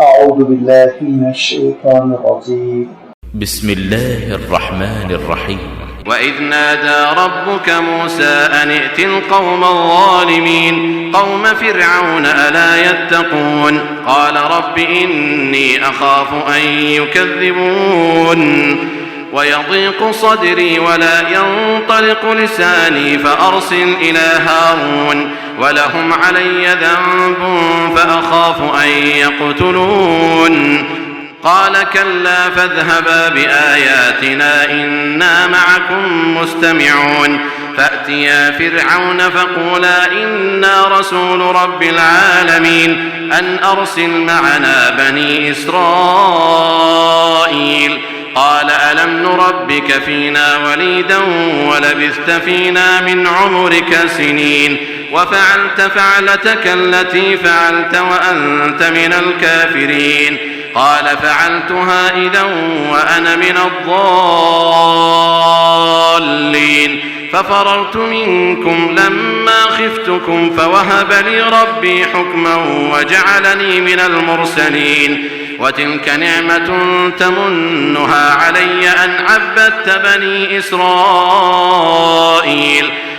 أعوذ بالله من الشيطان الرجيم. بسم الله الرحمن الرحيم. وإذ نادى ربك موسى أن ائت القوم الظالمين قوم فرعون ألا يتقون قال رب إني أخاف أن يكذبون ويضيق صدري ولا ينطلق لساني فأرسل إلى هارون ولهم علي ذنب فأخاف أن يقتلون قال كلا فاذهبا بآياتنا إنا معكم مستمعون فأتيا فرعون فقولا إنا رسول رب العالمين أن أرسل معنا بني إسرائيل قال ألم نربك فينا وليدا ولبثت فينا من عمرك سنين وفعلت فعلتك التي فعلت وأنت من الكافرين قال فعلتها إذا وأنا من الضالين ففررت منكم لما خفتكم فوهب لي ربي حكما وجعلني من المرسلين وتلك نعمة تمنها علي أن عبدت بني إسرائيل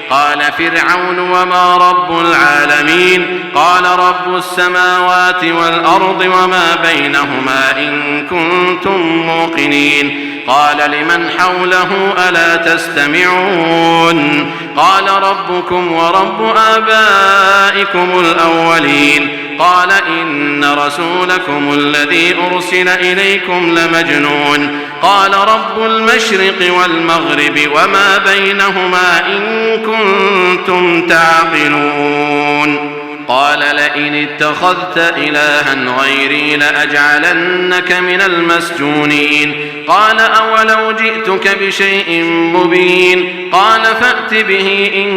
قال فرعون وما رب العالمين قال رب السماوات والأرض وما بينهما إن كنتم موقنين قال لمن حوله ألا تستمعون قال ربكم ورب آبائكم الأولين قال إن رسولكم الذي أرسل إليكم لمجنون قال رب المشرق والمغرب وما بينهما إن كنتم تعقلون قال لئن اتخذت إلها غيري لأجعلنك من المسجونين قال أولو جئتك بشيء مبين قال فأت به إن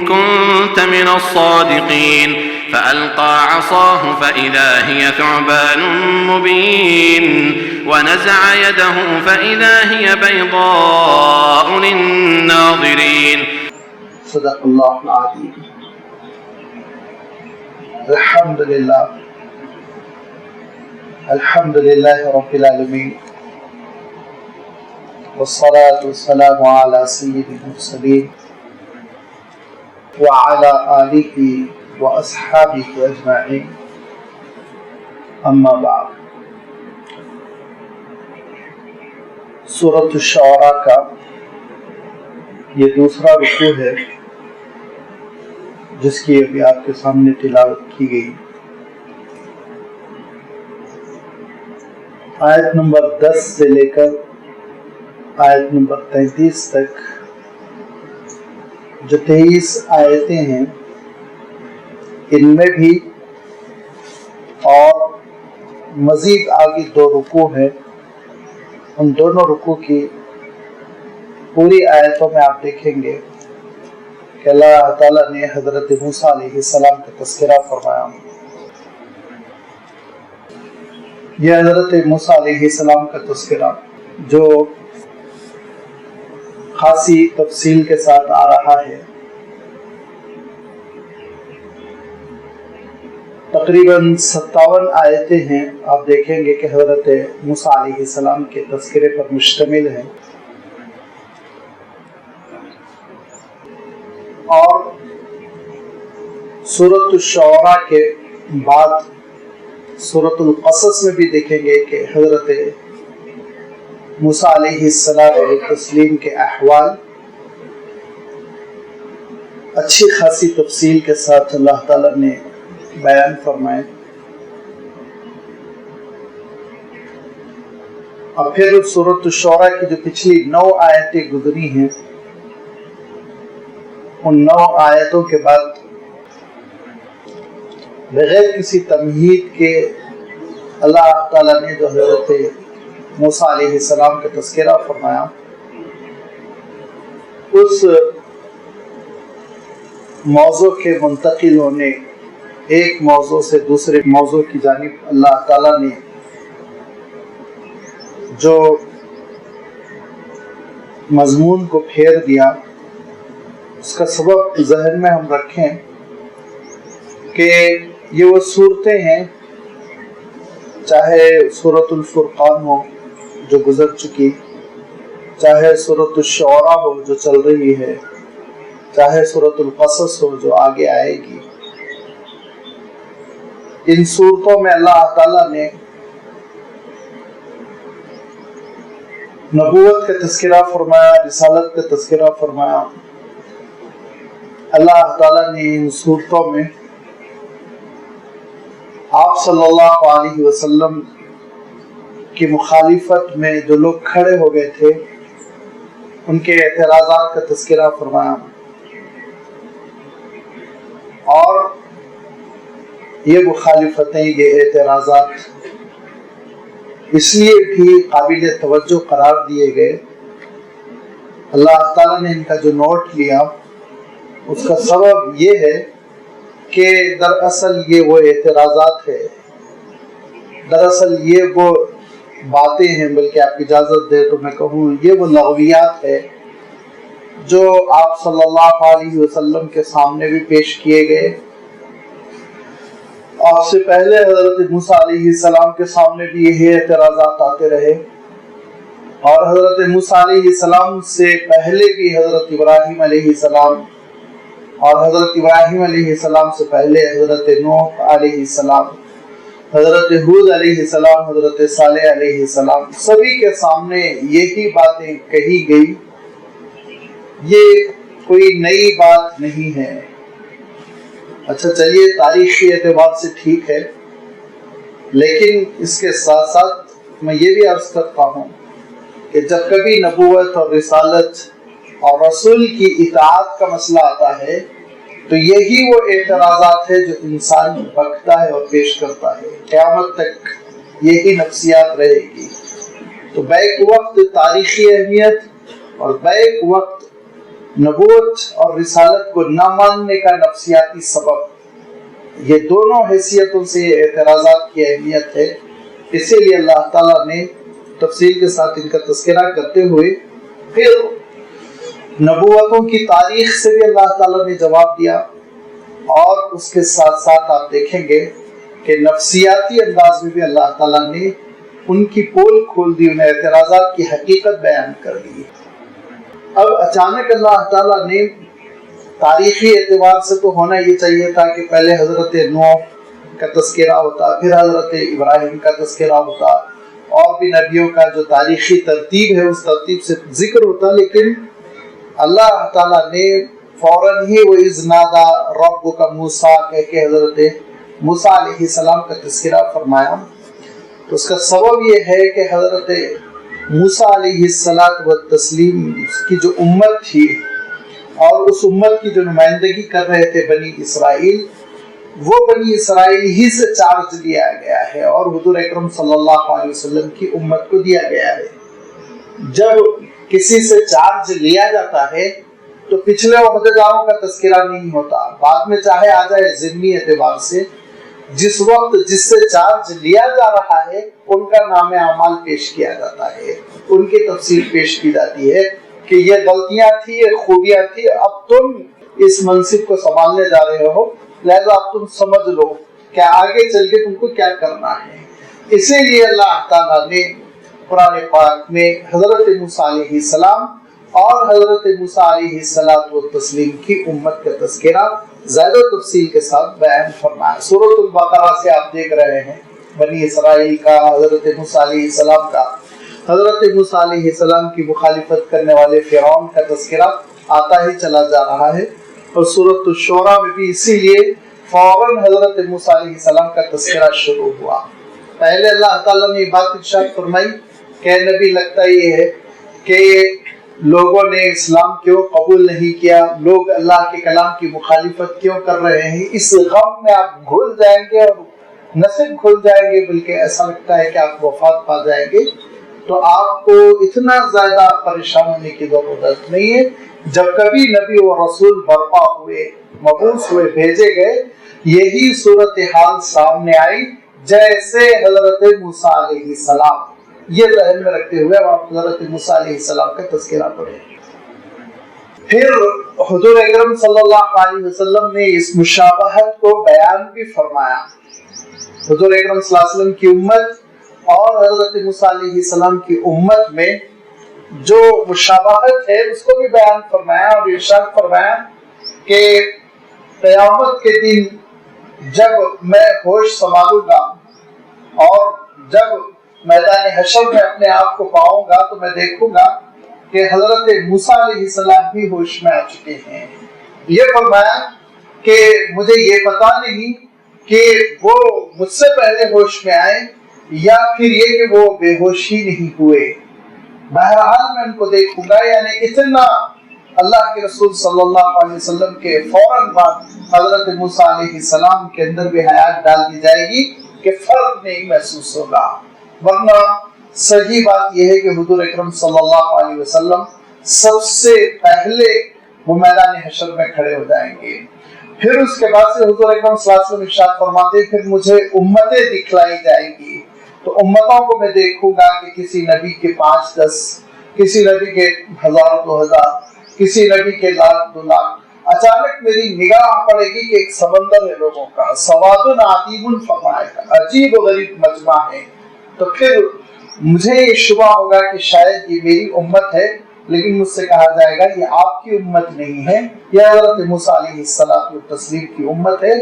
كنت من الصادقين فألقى عصاه فإذا هي ثعبان مبين ونزع يده فإذا هي بيضاء للناظرين. صدق الله العظيم. الحمد لله رب العالمين والصلاة والسلام على سيد المرسلين وعلى آله وأصحابه أجمعين أما بعد. سورۃ الشعراء کا یہ دوسرا رکوع ہے جس کی ابھی آپ کے سامنے تلاوت کی گئی. آیت نمبر 10 سے لے کر آیت نمبر 33 تک جو 23 آیتیں ہیں ان میں بھی اور مزید آگے 2 رکوع ہیں. ان دونوں رکوع کی پوری آیتوں میں آپ دیکھیں گے کہ اللہ تعالیٰ نے حضرت موسیٰ علیہ السلام کا تذکرہ فرمایا. یہ حضرت موسیٰ علیہ السلام کا تذکرہ جو خاصی تفصیل کے ساتھ آ رہا ہے. تقریباً 57 آیتیں ہیں. آپ دیکھیں گے کہ حضرت موسیٰ علیہ السلام کے تذکرے پر مشتمل ہیں. اور سورۃ الشعراء کے بعد سورۃ القصص میں بھی دیکھیں گے کہ حضرت موسیٰ علیہ السلام کے احوال اچھی خاصی تفصیل کے ساتھ اللہ تعالیٰ نے بیان فرمائے. اور پھر سورۃ الشعراء کی جو پچھلی 9 آیتیں گزری ہیں ان 9 آیتوں کے بعد بغیر کسی تمہید کے اللہ تعالیٰ نے جو حضرت موسیٰ علیہ السلام کا تذکرہ فرمایا اس موضوع کے منتقل ہونے ایک موضوع سے دوسرے موضوع کی جانب اللہ تعالیٰ نے جو مضمون کو پھیر دیا اس کا سبب ذہن میں ہم رکھیں کہ یہ وہ صورتیں ہیں چاہے سورۃ الفرقان ہو جو گزر چکی، چاہے سورۃ الشعراء ہو جو چل رہی ہے، چاہے سورۃ القصص ہو جو آگے آئے گی، ان صورتوں میں اللہ تعالیٰ نے نبوت کا تذکرہ فرمایا، رسالت کا تذکرہ فرمایا۔ اللہ تعالیٰ نے ان صورتوں میں آپ صلی اللہ علیہ وسلم کی مخالفت میں جو لوگ کھڑے ہو گئے تھے ان کے اعتراضات کا تذکرہ فرمایا، اور یہ مخالفتیں، یہ اعتراضات اس لیے بھی قابل توجہ قرار دیے گئے۔ اللہ تعالیٰ نے ان کا جو نوٹ لیا اس کا سبب یہ ہے کہ دراصل یہ وہ اعتراضات ہے، دراصل یہ وہ باتیں ہیں، بلکہ آپ اجازت دے تو میں کہوں یہ وہ لغویات ہے جو آپ صلی اللہ علیہ وسلم کے سامنے بھی پیش کیے گئے، آپ سے پہلے حضرت موسیٰ علیہ السلام کے سامنے بھی یہی اعتراضات آتے رہے، اور حضرت موسیٰ علیہ السلام سے پہلے بھی حضرت ابراہیم علیہ السلام، اور حضرت ابراہیم علیہ السلام سے پہلے حضرت نوح علیہ السلام، حضرت ہود علیہ السلام، حضرت صالح علیہ السلام، سبھی کے سامنے یہی باتیں کہی گئی۔ یہ کوئی نئی بات نہیں ہے۔ اچھا چلیے تاریخی اعتبار سے ٹھیک ہے، لیکن اس کے ساتھ ساتھ میں یہ بھی عرض کرتا ہوں کہ جب کبھی نبوت اور رسالت اور رسول کی اطاعت کا مسئلہ آتا ہے تو یہی وہ اعتراضات ہے جو انسان بکتا ہے اور پیش کرتا ہے، قیامت تک یہی نفسیات رہے گی۔ تو بیک وقت تاریخی اہمیت اور بیک وقت نبوت اور رسالت کو نہ ماننے کا نفسیاتی سبب، یہ دونوں حیثیتوں سے اعتراضات کی اہمیت ہے۔ اسی لیے اللہ تعالیٰ نے تفصیل کے ساتھ ان کا تذکرہ کرتے ہوئے پھر نبوتوں کی تاریخ سے بھی اللہ تعالیٰ نے جواب دیا، اور اس کے ساتھ ساتھ آپ دیکھیں گے کہ نفسیاتی انداز میں بھی اللہ تعالیٰ نے ان کی پول کھول دی، ان اعتراضات کی حقیقت بیان کر دی۔ اب اچانک اللہ تعالیٰ نے تاریخی اعتبار سے تو ہونا یہ چاہیے تھا کہ پہلے حضرت نوح کا تذکرہ ہوتا، پھر حضرت ابراہیم کا تذکرہ ہوتا، اور بھی نبیوں کا جو تاریخی ترتیب ہے اس ترتیب سے ذکر ہوتا، لیکن اللہ تعالیٰ نے فوراً ہی وہ اذ نادا ربک موسیٰ کہہ کے حضرت موسیٰ علیہ السلام کا تذکرہ فرمایا۔ تو اس کا سبب یہ ہے کہ حضرت موسیٰ علیہ السلام کی جو امت تھی اور اس امت کی جو نمائندگی کر رہے تھے بنی اسرائیل، وہ بنی اسرائیل ہی سے چارج لیا گیا ہے اور حضور اکرم صلی اللہ علیہ وسلم کی امت کو دیا گیا ہے۔ جب کسی سے چارج لیا جاتا ہے تو پچھلے عہدیداروں کا تذکرہ نہیں ہوتا، بعد میں چاہے آ جائے ضمنی اعتبار سے، جس وقت جس سے چارج لیا جا رہا ہے ان کا نام اعمال پیش کیا جاتا ہے، ان کی تفصیل پیش کی جاتی ہے کہ یہ غلطیاں تھی، یہ خوبیاں تھی، اب تم اس منصب کو سنبھالنے جا رہے ہو، لہذا اب تم سمجھ لو کہ آگے چل کے تم کو کیا کرنا ہے۔ اسی لیے اللہ تعالیٰ نے قرآن پاک میں حضرت موسیٰ علیہ السلام اور حضرت موسیٰ علیہ السلام کی امت کا تذکرہ زیادہ تفصیل کے ساتھ بیان فرمایا۔ سورۃ البقرہ سے آپ دیکھ رہے ہیں بنی اسرائیل کا، حضرت موسیٰ علیہ السلام کا، حضرت موسیٰ علیہ السلام کی مخالفت کرنے والے فرعون کا تذکرہ آتا ہی چلا جا رہا ہے، اور سورۃ الشعراء میں بھی اسی لیے فوراً حضرت موسیٰ علیہ السلام کا تذکرہ شروع ہوا۔ پہلے اللہ تعالیٰ نے یہ بات ارشاد فرمائی کہ نبی لگتا یہ ہے کہ لوگوں نے اسلام کیوں قبول نہیں کیا، لوگ اللہ کے کلام کی مخالفت کیوں کر رہے ہیں، اس غم میں آپ گھل جائیں گے اور نہ صرف گھل جائیں گے بلکہ ایسا لگتا ہے کہ آپ وفات پا جائیں گے۔ تو آپ کو اتنا زیادہ پریشان ہونے کی ضرورت نہیں ہے۔ جب کبھی نبی و رسول برپا ہوئے، مبعوث ہوئے، بھیجے گئے، یہی صورتحال سامنے آئی جیسے حضرت موسیٰ علیہ السلام۔ یہ ذہن میں رکھتے ہوئے آپ حضرت موسیٰ علیہ السلام کا تذکرہ پڑھیں۔ پھر حضور اکرم صلی اللہ علیہ وسلم نے اس مشابہت کو بیان بھی فرمایا حضور اکرم صلی اللہ علیہ وسلم کی امت اور حضرت موسیٰ علیہ السلام کی امت میں جو مشابہت ہے اس کو بھی بیان فرمایا اور ارشاد فرمایا کہ قیامت کے دن جب میں ہوش سنبھالوں گا اور جب میدان حشر میں اپنے آپ کو پاؤں گا تو میں دیکھوں گا کہ حضرت موسیٰ علیہ السلام بھی ہوش میں آ چکے ہیں۔ یہ فرمایا کہ مجھے یہ پتا نہیں کہ وہ مجھ سے پہلے ہوش میں آئے یا پھر یہ کہ وہ بے ہوش ہی نہیں ہوئے، بہرحال میں ان کو دیکھوں گا۔ یعنی اتنا اللہ کے رسول صلی اللہ علیہ وسلم کے فوراً بعد حضرت موسیٰ علیہ السلام کے اندر بھی حیات ڈال دی جائے گی کہ فرق نہیں محسوس ہوگا، ورنہ صحیح بات یہ ہے کہ حضور اکرم صلی اللہ علیہ وسلم سب سے پہلے وہ میدان حشر میں کھڑے ہو جائیں گے۔ پھر اس کے بعد سے حضور اکرم صلی اللہ علیہ وسلم ارشاد فرماتے ہیں پھر مجھے امتیں دکھلائی جائیں گی، تو امتوں کو میں دیکھوں گا کہ کسی نبی کے 5-10، کسی نبی کے 1000-2000، کسی نبی کے 1,00,000-2 لاکھ۔ اچانک میری نگاہ پڑے گی کہ ایک سمندر ہے لوگوں کا، سواد عظیم فرمائے گا، عجیب و غریب مجمع ہے، تو پھر مجھے یہ شبہ ہوگا کہ شاید یہ میری امت ہے، لیکن مجھ سے کہا جائے گا یہ آپ کی امت نہیں ہے، یہ حضرت موسیٰ علیہ السلام کی امت ہے۔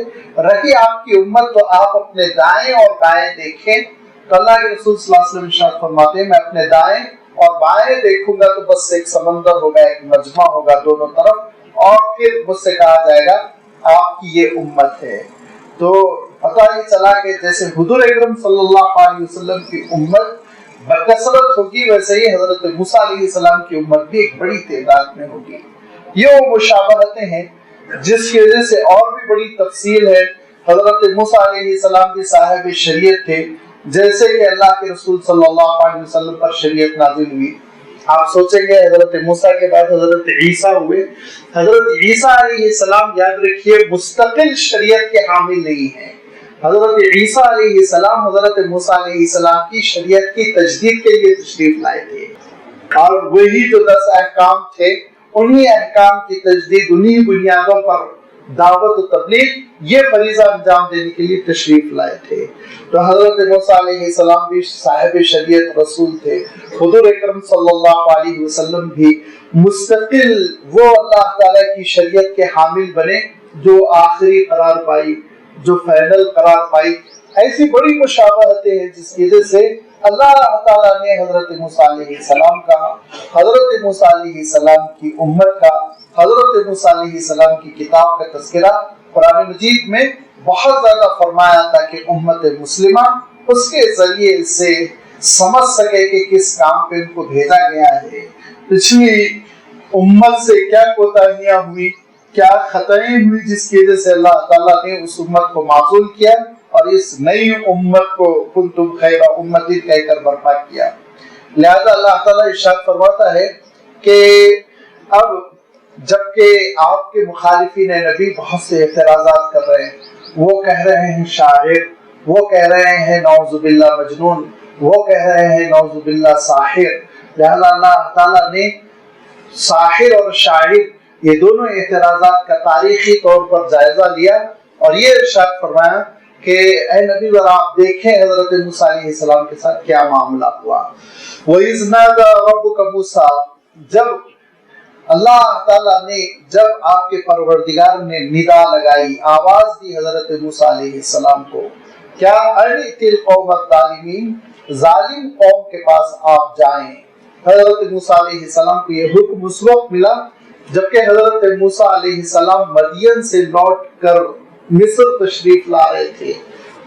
رہی آپ کی امت تو آپ اپنے دائیں اور بائیں دیکھیں، تو اللہ کے رسول صلی اللہ علیہ وسلم ارشاد فرماتے ہیں میں اپنے دائیں اور بائیں دیکھوں گا تو بس ایک سمندر ہوگا، ایک مجمع ہوگا دونوں طرف، اور پھر مجھ سے کہا جائے گا آپ کی یہ امت ہے۔ تو پتہ یہ چلا کہ جیسے حضور اکرم صلی اللہ علیہ وسلم کی امت بکثرت ہوگی، ویسے ہی حضرت موسیٰ علیہ السلام کی امت بھی ایک بڑی تعداد میں ہوگی۔ یہ وہ مشابہتیں ہیں جس کی وجہ سے اور بھی بڑی تفصیل ہے۔ حضرت موسیٰ علیہ السلام بھی صاحب شریعت تھے، جیسے کہ اللہ کے رسول صلی اللہ علیہ وسلم پر شریعت نازل ہوئی۔ آپ سوچیں گے حضرت موسیٰ کے بعد حضرت عیسیٰ ہوئے، حضرت عیسیٰ علیہ السلام یاد رکھیے مستقل شریعت کے حامل نہیں ہیں۔ حضرت عیسیٰ علیہ السلام حضرت موسیٰ علیہ السلام کی شریعت کی تجدید کے لیے تشریف لائے تھے، اور وہی جو 10 احکام تھے انہی احکام کی تجدید، انہی بنیادوں پر دعوت و تبلیغ، یہ فریضہ انجام دینے کے لیے تشریف لائے تھے۔ تو حضرت موسیٰ علیہ السلام بھی صاحب شریعت رسول تھے، حضور اکرم صلی اللہ علیہ وسلم بھی مستقل وہ اللہ تعالیٰ کی شریعت کے حامل بنے جو آخری قرار پائی، جو فائنل قرار پائی۔ ایسی بڑی مشابہتیں ہیں جس کی وجہ سے اللہ تعالیٰ نے حضرت موسیٰ علیہ السلام کا، حضرت موسیٰ علیہ السلام کی امت کا، حضرت موسیٰ علیہ السلام کی کتاب کا تذکرہ قرآن مجید میں بہت زیادہ فرمایا تھا کہ امت مسلمہ اس کے ذریعے سے سمجھ سکے کہ کس کام پہ ان کو بھیجا گیا ہے، پچھلی امت سے کیا کوتاہیاں ہوئی، کیا خطائیں ہوئی جس کی وجہ سے اللہ تعالیٰ نے اس امت کو معزول کیا اور اس نئی امت کو کنتم خیر امت کہہ کر برپا کیا۔ لہذا اللہ تعالیٰ ارشاد فرماتا ہے کہ اب جبکہ آپ کے مخالفین نبی بہت سے اعتراضات کر رہے ہیں، وہ کہہ رہے ہیں شاعر، وہ کہہ رہے ہیں نعوذ باللہ مجنون، وہ کہہ رہے ہیں نعوذ باللہ ساحر، لہذا اللہ تعالیٰ نے ساحر اور شاعر یہ دونوں اعتراضات کا تاریخی طور پر جائزہ لیا اور یہ ارشاد فرمایا کہ اے نبی ذرا آپ دیکھیں حضرت موسیٰ علیہ السلام کے ساتھ کیا معاملہ ہوا۔ وَإِذْ نَادَى رَبُّكَ مُوسَىٰ، جب اللہ تعالیٰ نے، جب آپ کے پروردگار نے ندا لگائی، آواز دی حضرت موسیٰ علیہ السلام کو، کیا اَنِئْتِ الْقَوْمَ الظَّالِمِينَ، ظالم قوم کے پاس آپ جائیں۔ حضرت موسیٰ علیہ السلام کو یہ حکم اس وقت ملا جبکہ حضرت موسیٰ علیہ السلام مدین سے لوٹ کر مصر تشریف لا رہے تھے۔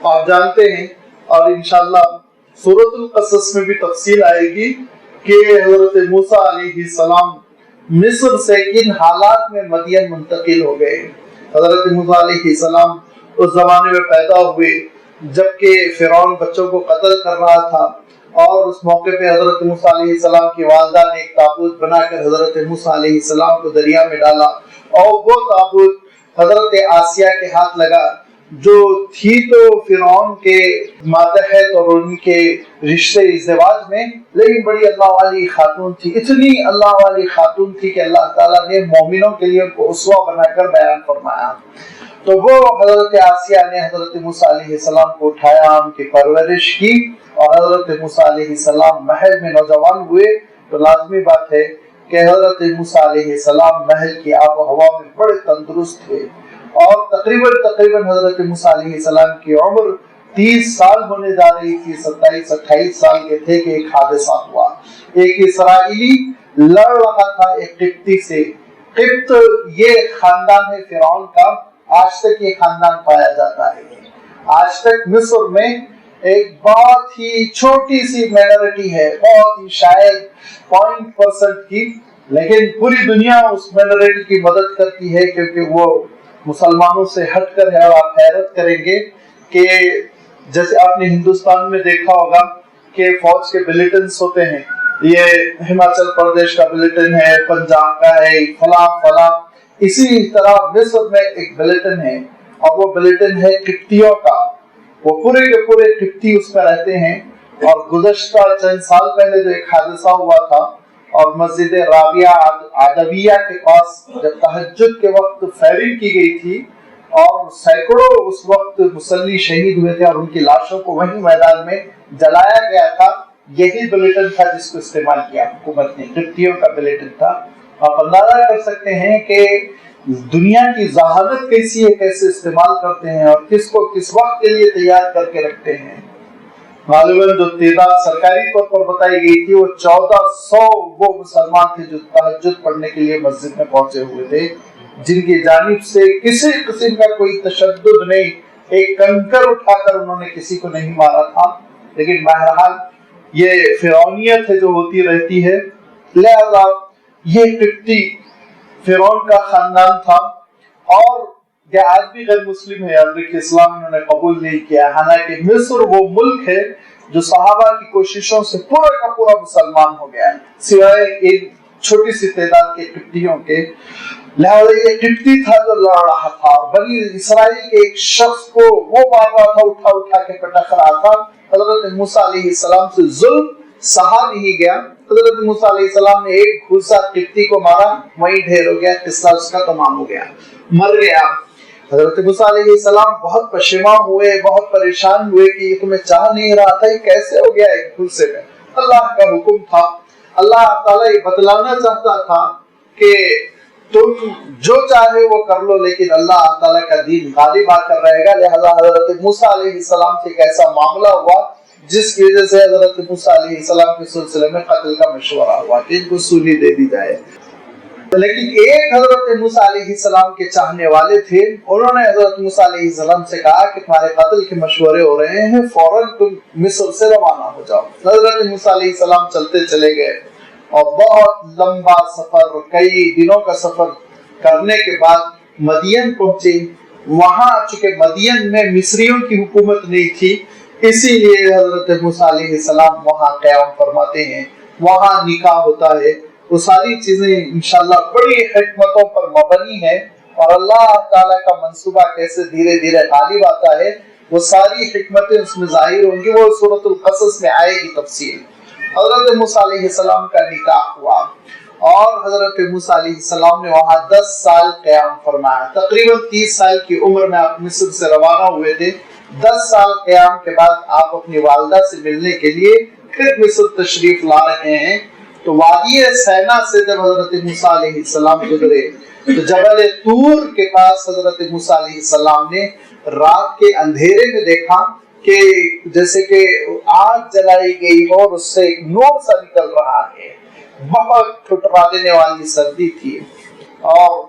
آپ جانتے ہیں اور انشاءاللہ سورۃ القصص میں بھی تفصیل آئے گی کہ حضرت موسیٰ علیہ السلام مصر سے کن حالات میں مدین منتقل ہو گئے۔ حضرت موسیٰ علیہ السلام اس زمانے میں پیدا ہوئے جبکہ فرعون بچوں کو قتل کر رہا تھا، اور اس موقع پہ حضرت موسیٰ علیہ السلام کی والدہ نے ایک تابوت بنا کر حضرت موسیٰ علیہ السلام کو دریا میں ڈالا، اور وہ تابوت حضرت آسیہ کے ہاتھ لگا جو تھی تو فرعون کے ماتحت اور ان کے رشتے ازدواج میں، لیکن بڑی اللہ والی خاتون تھی، اتنی اللہ والی خاتون تھی کہ اللہ تعالیٰ نے مومنوں کے لیے ان کو اسوہ بنا کر بیان فرمایا۔ تو وہ حضرت آسیہ نے حضرت موسیٰ علیہ السلام کو اٹھایا، ان کی پرورش کی، اور حضرت موسیٰ علیہ السلام محل میں نوجوان ہوئے تو لازمی بات ہے کہ حضرت موسیٰ علیہ السلام محل کی آب و ہوا میں بڑے تندرست تھے، اور تقریباً حضرت موسیٰ علیہ السلام کی عمر 30 سال ہونے جا رہی تھی، 27-28 سال کے تھے کہ ایک حادثہ ہوا۔ ایک اسرائیلی لڑ رہا تھا ایک قبطی سے۔ قبط یہ خاندان ہے فرعون کا، آج تک یہ خاندان پایا جاتا ہے۔ آج تک مصر میں ایک بہت ہی چھوٹی سی مائنورٹی ہے، بہت ہی شاید 0.% کی، لیکن پوری دنیا اس مائنورٹی کی مدد کرتی ہے کیونکہ وہ مسلمانوں سے ہٹ کر ہے۔ اور آپ حیرت کریں گے کہ جیسے آپ نے ہندوستان میں دیکھا ہوگا کہ فوج کے بلیٹنز ہوتے ہیں، یہ ہماچل پردیش کا بلیٹن ہے، پنجاب کا ہے، فلاں فلاں، اسی طرح مصر میں ایک بلیٹن ہے، اور وہ بلیٹن ہے قبطیوں کا۔ وہ پورے کے پورے قبطی اس میں رہتے ہیں۔ اور گزشتہ چند سال پہلے جو ایک حادثہ ہوا تھا اور مسجد رابعہ عدویہ کے پاس جب تہجد کے وقت فائرنگ کی گئی تھی اور سینکڑوں اس وقت مصلی شہید ہوئے تھے اور ان کی لاشوں کو وہیں میدان میں جلایا گیا تھا، یہی بلیٹن تھا جس کو استعمال کیا حکومت نے، قبطیوں کا بلیٹن تھا۔ آپ اندازہ کر سکتے ہیں کہ دنیا کی ذہانت کیسی ہے، کیسے استعمال کرتے ہیں اور کس کو کس وقت کے لیے تیار کر کے رکھتے ہیں۔ غالباً جو تعداد سرکاری طور پر بتائی گئی تھی وہ 1400 وہ مسلمان تھے جو تہجد پڑھنے کے لیے مسجد میں پہنچے ہوئے تھے، جن کی جانب سے کسی قسم کا کوئی تشدد نہیں، ایک کنکر اٹھا کر انہوں نے کسی کو نہیں مارا تھا۔ لیکن بہرحال یہ فرعونیت ہے جو ہوتی رہتی ہے۔ لہذا یہ قبطی فرعون کا خاندان تھا، اور یہ آج بھی غیر مسلم ہے، امریک اسلام انہوں نے قبول نہیں کیا، حالانکہ مصر وہ ملک ہے جو صحابہ کی کوششوں سے پورا کا پورا مسلمان ہو گیا ہے، سوائے ایک چھوٹی سی تعداد کے قبطیوں کے۔ لہذا یہ قبطی تھا جو لڑ رہا تھا، بنی اسرائیل کے ایک شخص کو وہ مار رہا تھا، اٹھا کے پٹک رہا تھا۔ حضرت موسیٰ علیہ السلام سے ظلم سہا نہیں گیا، حضرت موسیٰ علیہ السلام نے ایک گھوسا قبطی کو مارا، وہیں ڈھیر ہو گیا، قصہ اس کا تمام ہو گیا، مر گیا۔ حضرت موسیٰ علیہ السلام بہت پشیمان ہوئے، بہت پریشان ہوئے کہ یہ تمہیں چاہ نہیں رہا تھا، یہ کیسے ہو گیا ایک گھوسے میں؟ اللہ کا حکم تھا، اللہ تعالیٰ یہ بتلانا چاہتا تھا کہ تم جو چاہے وہ کر لو، لیکن اللہ تعالیٰ کا دین غالب آ کر رہے گا۔ لہذا حضرت موسیٰ علیہ السلام سے ایک ایسا معاملہ ہوا جس کی وجہ سے حضرت موسیٰ علیہ السلام کے سلسلے میں قتل کا مشورہ ہوا کہ ان کو سولی دے دی جائے۔ لیکن ایک حضرت موسیٰ علیہ السلام کے چاہنے والے تھے، انہوں نے حضرت موسیٰ علیہ السلام سے کہا کہ تمہارے قتل کے مشورے ہو رہے ہیں، فوراً تم مصر سے روانہ ہو جاؤ۔ حضرت موسیٰ علیہ السلام چلتے چلے گئے، اور بہت لمبا سفر، کئی دنوں کا سفر کرنے کے بعد مدین پہنچے۔ وہاں چونکہ مدین میں مصریوں کی حکومت نہیں تھی، اسی لیے حضرت موسیٰ علیہ السلام وہاں قیام فرماتے ہیں، وہاں نکاح ہوتا ہے۔ وہ ساری چیزیں انشاءاللہ بڑی حکمتوں پر مبنی ہے، اور اللہ تعالیٰ کا منصوبہ کیسے دھیرے دھیرے غالب آتا ہے، وہ ساری حکمتیں اس میں ظاہر ہوں گی، وہ سورۃ القصص میں آئے گی تفصیل۔ حضرت موسیٰ علیہ السلام کا نکاح ہوا، اور حضرت موسیٰ علیہ السلام نے وہاں 10 سال قیام فرمایا۔ تقریباً 30 سال کی عمر میں آپ مصر سے روانہ ہوئے تھے۔ 10 سال قیام کے بعد آپ اپنی والدہ سے ملنے کے لیے پھر مصر تشریف لا رہے ہیں۔ تو وادی سینا سے جب حضرت موسیٰ علیہ السلام گزرے تو جبل طور کے پاس حضرت موسیٰ علیہ السلام نے رات کے اندھیرے میں دیکھا کہ جیسے کہ آگ جلائی گئی ہو اور اس سے ایک نور سا نکل رہا ہے۔ بہت ٹھٹرا دینے والی سردی تھی، اور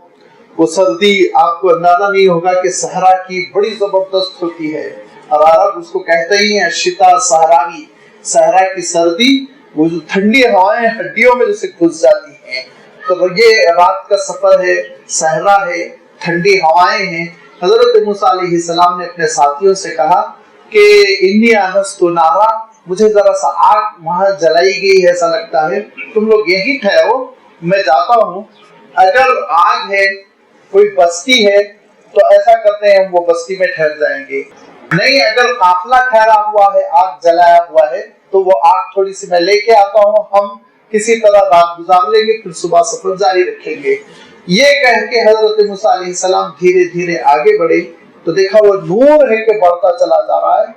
وہ سردی آپ کو اندازہ نہیں ہوگا کہ صحرا کی بڑی زبردست ہوتی ہے، اور عرب اس کو کہتے ہی ہیں شتا صحراوی، صحرا کی سردی، وہ جو ٹھنڈی ہوائیں ہڈیوں میں جیسے گھس جاتی ہیں۔ تو یہ رات کا سفر ہے، صحرا ہے، ٹھنڈی ہوائیں ہیں۔ حضرت موسیٰ علیہ السلام نے اپنے ساتھیوں سے کہا کہ انی آنست نارا، مجھے ذرا سا آگ وہاں جلائی گئی ہے ایسا لگتا ہے، تم لوگ یہیں ٹھہرو، میں جاتا ہوں، اگر آگ ہے، کوئی بستی ہے تو ایسا کرتے ہیں وہ بستی میں ٹھہر جائیں گے. نہیں اگر قافلہ ٹھہرا ہوا ہے, آگ جلایا ہوا ہے, تو وہ آگ تھوڑی سی میں لے کے آتا ہوں, ہم کسی طرح رات گزار لیں گے, پھر صبح سفر جاری رکھیں گے. یہ کہہ کے حضرت موسیٰ علیہ السلام دھیرے دھیرے آگے بڑھے تو دیکھا وہ نور ہے کہ بڑھتا چلا جا رہا ہے.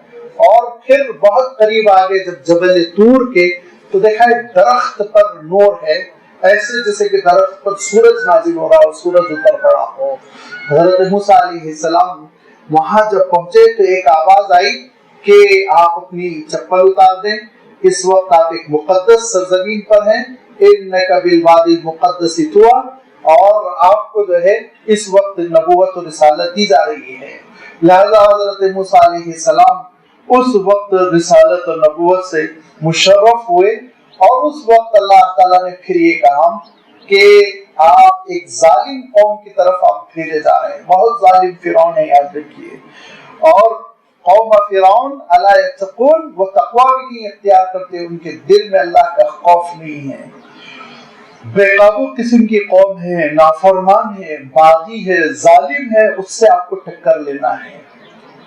اور پھر بہت قریب آگے جب جبل طور کے تو دیکھا ایک درخت پر نور ہے, ایسے جیسے کہ درخت پر سورج نازل ہو رہا ہو, سورج اتر پڑا ہو. حضرت موسیٰ علیہ السلام وہاں جب پہنچے تو ایک آواز آئی کہ آپ اپنی چپل اتار دیں, اس وقت آپ ایک مقدس سرزمین پر ہیں, انک بالوادی المقدس طویٰ, اور آپ کو جو ہے اس وقت نبوت و رسالت دی جا رہی ہے. لہذا حضرت موسیٰ علیہ السلام اس وقت رسالت اور نبوت سے مشرف ہوئے, اور اس وقت اللہ تعالیٰ نے پھر یہ کہا کہ آپ ایک ظالم قوم کی طرف آپ پھیرے جا رہے ہیں. بہت ظالم فرعون ہے, یاد رکھیے. اور قوم فرعون الا یتقون, وہ تقوی بھی نہیں اختیار کرتے, ان کے دل میں اللہ کا خوف نہیں ہے. بے قابو قسم کی قوم ہے, نافرمان ہے, باغی ہے, ظالم ہے, اس سے آپ کو ٹکر لینا ہے.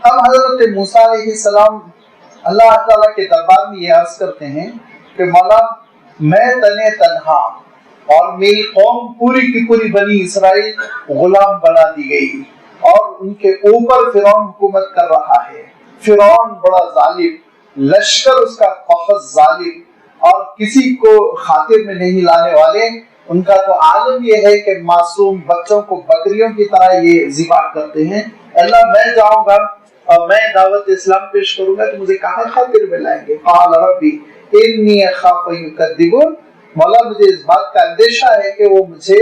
اب حضرت موسیٰ علیہ السلام اللہ تعالیٰ کے دربار میں یہ عرض کرتے ہیں کہ مولا میں تنے تنہا اور میری قوم پوری کی پوری بنی اسرائیل غلام بنا دی گئی, اور ان کے اوپر فرعون حکومت کر رہا ہے. فرعون بڑا ظالم, لشکر اس کا بہت ظالم, اور کسی کو خاطر میں نہیں لانے والے. ان کا تو عالم یہ ہے کہ معصوم بچوں کو بکریوں کی طرح یہ ذبح کرتے ہیں. اللہ میں جاؤں گا اور میں دعوت اسلام پیش کروں گا تو مجھے کہاں خاطر میں لائیں گے. قال ربی انی اخاف ان یکذبون, مولا مجھے اس بات کا اندیشہ ہے کہ وہ مجھے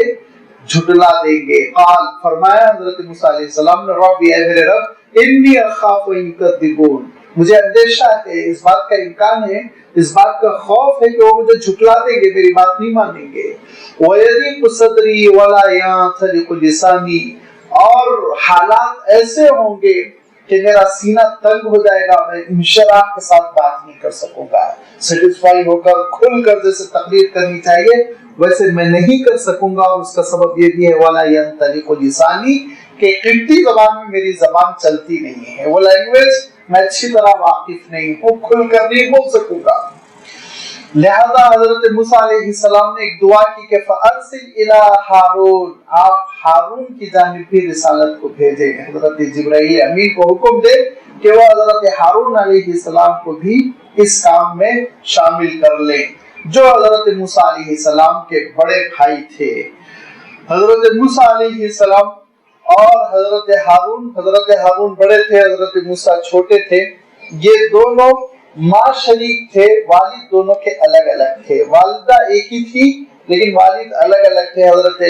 جھٹلا دیں گے. قال فرمایا حضرت موسیٰ علیہ السلام نے, ربی اے میرے رب, انی اخاف ان یکذبون, مجھے اندیشہ ہے, اس بات کا امکان ہے, اس بات کا خوف ہے کہ وہ مجھے جھٹلا دیں گے, میری بات نہیں مانیں گے. وَيَضِيقُ صَدْرِي وَلَا يَنْطَلِقُ لِسَانِي, اور حالات ایسے ہوں گے کہ میرا سینہ تنگ ہو جائے گا, میں انشراح کے ساتھ بات نہیں کر سکوں گا. سیٹسفائی ہو کر کھل کر جیسے تقریر کرنی چاہیے ویسے میں نہیں کر سکوں گا. اور اس کا سبب یہ بھی ہے وَلَا يَنْطَلِقُ لِسَانِي, کہ قبطی زبان میں میری زبان چلتی نہیں ہے, وہ لینگویج میں اچھی طرح واقف نہیں ہوں, کھل کر نہیں بول سکوں گا. لہذا حضرت موسیٰ علیہ السلام نے ایک دعا کی کہ فَأَرْسِلْ إِلَىٰ ہارون, آپ ہارون کی جانب بھی رسالت کو بھیجیں. حضرت جبرائیل امین کو حکم دے کہ وہ حضرت ہارون علیہ السلام کو بھی اس کام میں شامل کر لیں, جو حضرت موسیٰ علیہ السلام کے بڑے بھائی تھے. حضرت موسیٰ علیہ السلام اور حضرت ہارون بڑے تھے, حضرت موسیٰ چھوٹے تھے. یہ دونوں ماں شریک تھے, والد دونوں کے الگ الگ تھے. والدہ ایک ہی تھی لیکن والد الگ الگ تھے. حضرت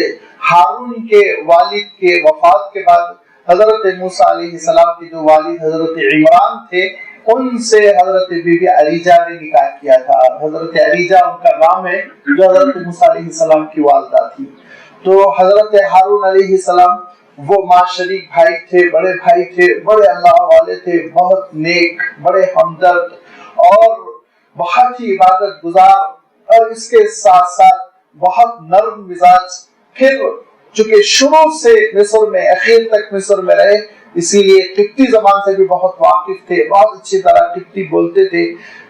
ہارون کے والد کے وفات کے بعد حضرت موسیٰ علیہ السلام کے جو والد حضرت عمران تھے, ان سے حضرت بی بی عریجہ نے نکاح کیا تھا. حضرت عریجہ ان کا نام ہے جو حضرت موسیٰ علیہ السلام کی والدہ تھی. تو حضرت ہارون علیہ السلام وہ ماں شریک بھائی تھے, بڑے بھائی تھے, بڑے اللہ والے تھے, بہت نیک, بڑے ہمدرد اور بہت ہی عبادت گزار, اور اس کے ساتھ ساتھ بہت نرم مزاج. پھر چونکہ شروع سے مصر میں اخیر تک مصر میں رہے, اسی لیے قبطی زبان سے بھی بہت واقف تھے, بہت اچھی طرح قبطی بولتے تھے.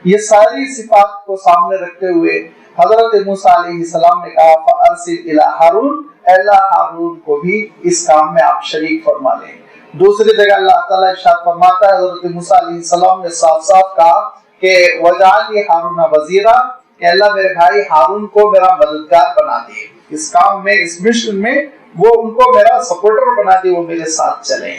یہ ساری صفات کو سامنے رکھتے ہوئے حضرت موسیٰ علیہ السلام نے کہا فَأَرْسِلْ إِلَىٰ ہارون, اللہ ہارون کو بھی اس کام میں آپ شریک فرما لیں. دوسری جگہ اللہ تعالیٰ ارشاد فرماتا ہے, حضرت موسیٰ علیہ السلام نے صاف صاف کہا کہ وَجَعَلْنِي هَارُونَ وَزِيرًا, کہ اللہ میرے بھائی ہارون کو میرا مددگار بنا دے اس کام میں, اس مشن میں, وہ ان کو میرا سپورٹر بنا دے, وہ میرے ساتھ چلیں.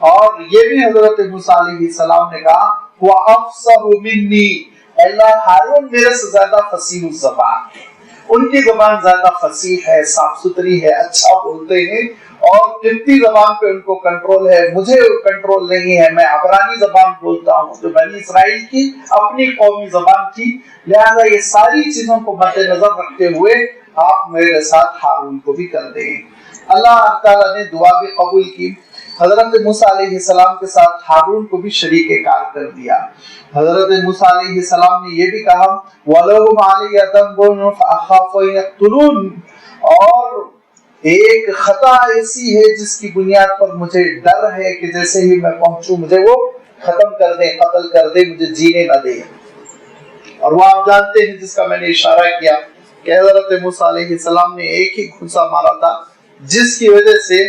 اور یہ بھی حضرت موسیٰ علیہ السلام نے کہا وَأَفْصَحُ مِنِّي, اللہ ہارون میرے سے زیادہ فصیح الزبان ہے, ان کی زبان زیادہ فصیح ہے, صاف ستھری ہے, اچھا بولتے ہیں, اور قبطی زبان پہ ان کو کنٹرول ہے, مجھے کنٹرول نہیں ہے. میں عبرانی زبان بولتا ہوں جو بنی اسرائیل کی اپنی قومی زبان تھی. لہذا یہ ساری چیزوں کو مد نظر رکھتے ہوئے آپ میرے ساتھ ہارون کو بھی کر دیں. اللہ تعالیٰ نے دعا بھی قبول کی. حضرت موسیٰ علیہ السلام کے ساتھ ہارون کو بھی شریک کار کر دیا. حضرت موسیٰ علیہ السلام نے یہ بھی کہا وَلَهُمْ عَلَيَّ ذَنْبٌ فَأَخَافُ أَن يَقْتُلُونِ, اور ایک خطا ایسی ہے جس کی بنیاد پر مجھے ڈر ہے کہ جیسے ہی میں پہنچوں مجھے وہ ختم کر دے، قتل کر دے، مجھے جینے نہ دے۔ اور وہ آپ جانتے ہیں جس کا میں نے اشارہ کیا کہ حضرت موسیٰ علیہ السلام نے ایک ہی گھسا مارا تھا، جس کی وجہ سے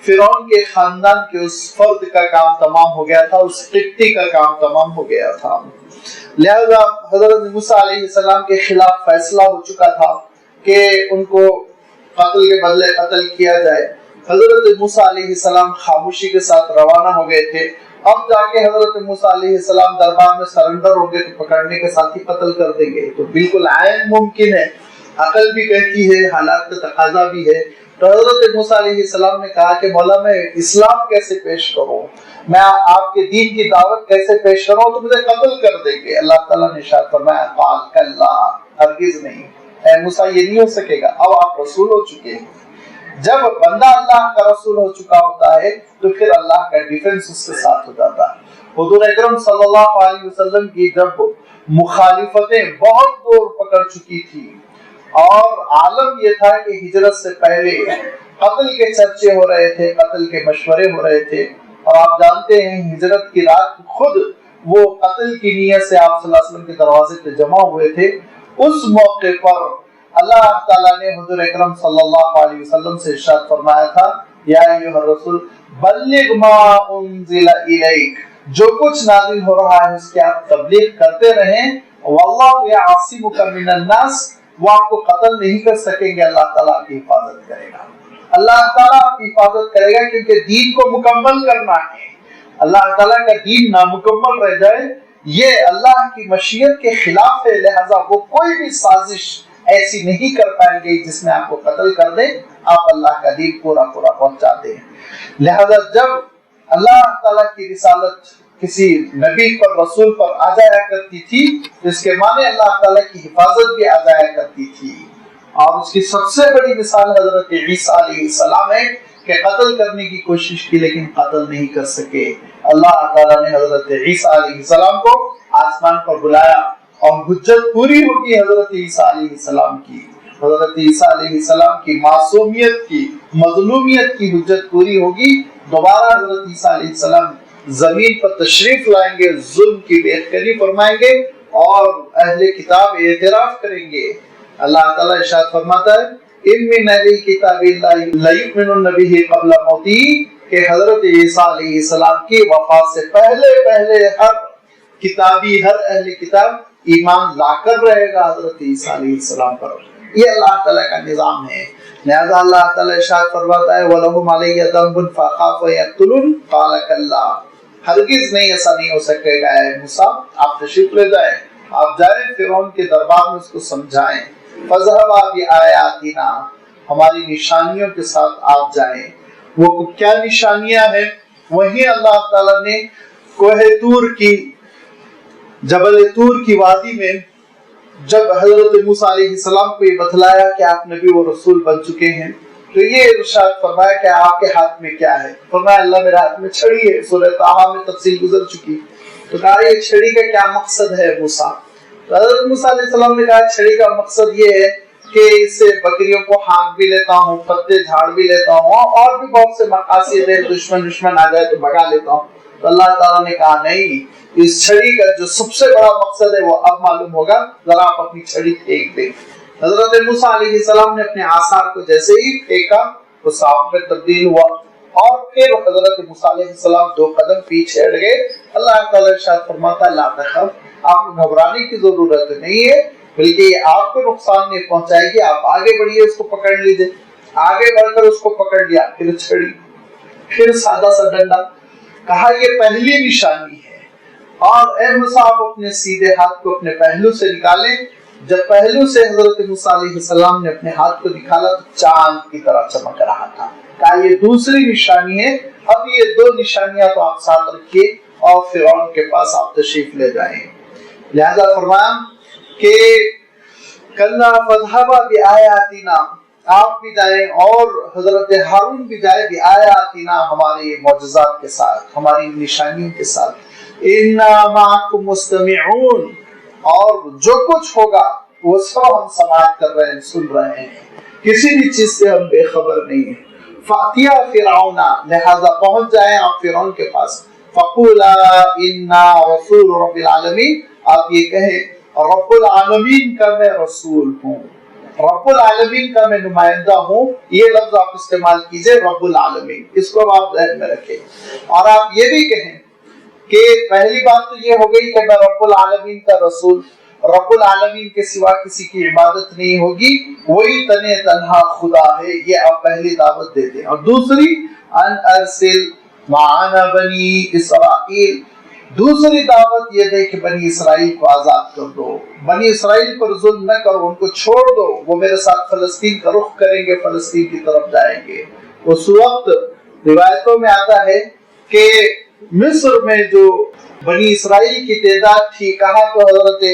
فرعون کے خاندان کے اس فرد کا کام تمام ہو گیا تھا، اس قبطی کا کام تمام ہو گیا تھا۔ لہذا حضرت موسیٰ علیہ السلام کے خلاف فیصلہ ہو چکا تھا کہ ان کو قتل کے بدلے قتل کیا جائے۔ حضرت موسیٰ علیہ السلام خاموشی کے ساتھ روانہ ہو گئے تھے۔ اب جا کے حضرت موسیٰ علیہ السلام دربار میں سرنڈر ہو گئے تو پکڑنے کے ساتھ ہی قتل کر دیں گے، تو بالکل عین ممکن ہے، عقل بھی کہتی ہے، حالات کا تقاضا بھی ہے۔ تو حضرت موسیٰ علیہ السلام نے کہا کہ مولا میں اسلام کیسے پیش کروں، میں آپ کے دین کی دعوت کیسے پیش کروں، تو مجھے قتل کر دیں گے۔ اللہ تعالیٰ نے ارشاد فرمایا قال کلا، ہرگز نہیں، اے موسیٰ یہ نہیں ہو سکے گا، اب آپ رسول ہو چکے ہیں۔ جب بندہ اللہ کا رسول ہو چکا ہوتا ہے تو پھر اللہ کا ڈیفنس اس کے ساتھ ہو جاتا ہے۔ حضور اکرم صلی اللہ علیہ وسلم کی جب مخالفتیں بہت دور پکڑ چکی تھی اور عالم یہ تھا کہ ہجرت سے پہلے قتل کے چرچے ہو رہے تھے، قتل کے مشورے ہو رہے تھے، اور آپ جانتے ہیں ہجرت کی رات خود وہ قتل کی نیت سے آپ صلی اللہ علیہ وسلم کے دروازے پہ جمع ہوئے تھے۔ اس موقع پر اللہ تعالیٰ نے حضور اکرم صلی اللہ علیہ وسلم سے ارشاد فرمایا تھا یا ایھا الرسول بلغ ما انزل الیک، جو کچھ نازل ہو رہا ہے اس کی آپ تبلیغ کرتے رہیں، واللہ یعصمک من الناس، وہ آپ کو قتل نہیں کر سکیں گے، اللہ تعالیٰ آپ کی حفاظت کرے گا، اللہ تعالیٰ آپ کی حفاظت کرے گا، کیونکہ دین کو مکمل کرنا ہے۔ اللہ تعالیٰ کا دین نامکمل رہ جائے یہ اللہ کی مشیت کے خلاف ہے، لہذا وہ کوئی بھی سازش ایسی نہیں کر پائیں گے جس میں آپ کو قتل کر دیں، آپ اللہ کا دین پورا پہنچا دیں۔ لہذا جب اللہ تعالیٰ کی رسالت کسی نبی پر، رسول پر آ جایا کرتی تھی، اس کے معنی اللہ تعالیٰ کی حفاظت بھی آ جایا کرتی تھی۔ اور اس کی سب سے بڑی مثال حضرت عیسیٰ علیہ السلام ہے کہ قتل کرنے کی کوشش کی لیکن قتل نہیں کر سکے۔ اللہ تعالیٰ نے حضرت عیسیٰ علیہ السلام کو آسمان پر بلایا اور حجت پوری ہوگی حضرت عیسیٰ علیہ السلام کی، حضرت عیسیٰ علیہ السلام کی معصومیت کی، مظلومیت کی حجت پوری ہوگی۔ دوبارہ حضرت عیسیٰ علیہ السلام زمین پر تشریف لائیں گے، ظلم کی بےخبری فرمائیں گے اور اہل کتاب اعتراف کریں گے۔ اللہ تعالیٰ ارشاد فرماتا ہے ان من اہل الکتاب لیؤمنن بہ قبل موتہ، کہ حضرت عیسیٰ علیہ السلام کی وفات سے پہلے ہر کتابی، ہر اہل کتاب ایمان لا کر رہے گا حضرت عیسیٰ علیہ السلام پر۔ یہ اللہ تعالیٰ کا نظام ہے۔ لہذا اللہ تعالیٰ ارشاد فرماتا ہے وَلَهُمْ عَلَيَّ ذَنْبٌ فَأَخَافُ أَن يَقْتُلُونِ قَالَ كَلَّا، ہرگز نہیں، ایسا نہیں ہو سکے گا اے موسیٰ، آپ تشریف لے جائیں، آپ جائیں فرعون کے دربار میں اس کو سمجھائیں، فَذْهَبَا بِآيَاتِنَا، ہماری نشانیوں کے ساتھ آپ جائیں۔ وہ کیا نشانیاں ہیں؟ وہی اللہ تعالیٰ نے کوہ طور کی، جبل طور کی وادی میں جب حضرت موسیٰ علیہ السلام کو یہ بتلایا کہ آپ نبی و رسول بن چکے ہیں، تو یہ ارشاد فرمایا کہ آپ کے ہاتھ میں کیا ہے؟ فرمایا اللہ میرے ہاتھ میں چھڑی ہے۔ سورہ طٰہٰ میں تفصیل گزر چکی۔ تو کہا یہ چھڑی کا کیا مقصد ہے موسیٰ؟ تو حضرت موسیٰ علیہ السلام نے کہا چھڑی کا مقصد یہ ہے کہ اس سے بکریوں کو ہانک بھی لیتا ہوں، پتے جھاڑ بھی لیتا ہوں، اور بھی بہت سے مقاصد ہیں، دشمن آ جائے تو بھگا لیتا ہوں۔ تو اللہ تعالیٰ نے کہا نہیں، اس چھڑی کا جو سب سے بڑا مقصد ہے وہ اب معلوم ہوگا، ذرا آپ اپنی چھڑی پھینک دیں۔ حضرت موسیٰ علیہ السلام نے اپنے آثار کو جیسے ہی پھینکا وہ سانپ میں تبدیل ہوا، اور پھر حضرت موسیٰ علیہ السلام 2 قدم پیچھے ہٹ گئے۔ اللہ تعالیٰ ارشاد فرماتا ہے لا تخف، آپ کو گھبرانے کی ضرورت نہیں ہے، بلکہ یہ آپ کو نقصان نہیں پہنچائے گی، آپ آگے بڑھیے، اس کو پکڑ لیجئے۔ آگے بڑھ کر اس کو پکڑ لیا، پھر چھڑی، پھر سادہ سا ڈنڈا۔ کہا یہ پہلی نشانی ہے، اور اے موسیٰ آپ اپنے سیدھے ہاتھ کو اپنے پہلو سے نکالیں۔ جب پہلو سے حضرت موسیٰ علیہ السلام نے اپنے ہاتھ کو نکالا تو چاند کی طرح چمک رہا تھا۔ کہا یہ دوسری نشانی ہے، اب یہ 2 نشانیاں تو آپ ساتھ رکھیے اور فرعون کے پاس آپ تشریف لے جائیں۔ لہذا فرمایا کہ کلا فاذهبا بآیاتنا، آپ بھی جائیں اور حضرت ہارون بھی جائے بآیاتنا، ہمارے معجزات کے ساتھ، ہماری نشانیوں کے ساتھ، انا معکم مستمعون، اور جو کچھ ہوگا وہ سب ہم سماعت کر رہے ہیں، سن رہے ہیں۔ کسی بھی چیز سے ہم بے خبر نہیں ہیں. فاتیا فرعون، لہذا پہنچ جائیں آپ فرعون کے پاس. فقولا انا رسول رب العالمین، آپ یہ کہیں رب العالمین کا میں رسول ہوں، رب العالمین کا میں نمائندہ ہوں. یہ لفظ آپ استعمال کیجئے، رب العالمین، اس کو آپ ذہن میں رکھیں. اور آپ یہ بھی کہیں کہ پہلی بات تو یہ ہو گئی کہ میں رب العالمین کا رسول، رب العالمین کے سوا کسی کی عبادت نہیں ہوگی، وہی تنہا تنہا خدا ہے. یہ آپ پہلی دعوت دے دیں. اور دوسری ان ارسل معنا بنی اسرائیل، دوسری دعوت یہ دے کہ بنی اسرائیل کو آزاد کر دو، بنی اسرائیل پر ظلم نہ کرو، ان کو چھوڑ دو، وہ میرے ساتھ فلسطین کا رخ کریں گے، فلسطین کی طرف جائیں گے. اس وقت روایتوں میں آتا ہے کہ مصر میں جو بنی اسرائیل کی تعداد تھی، کہا تو حضرت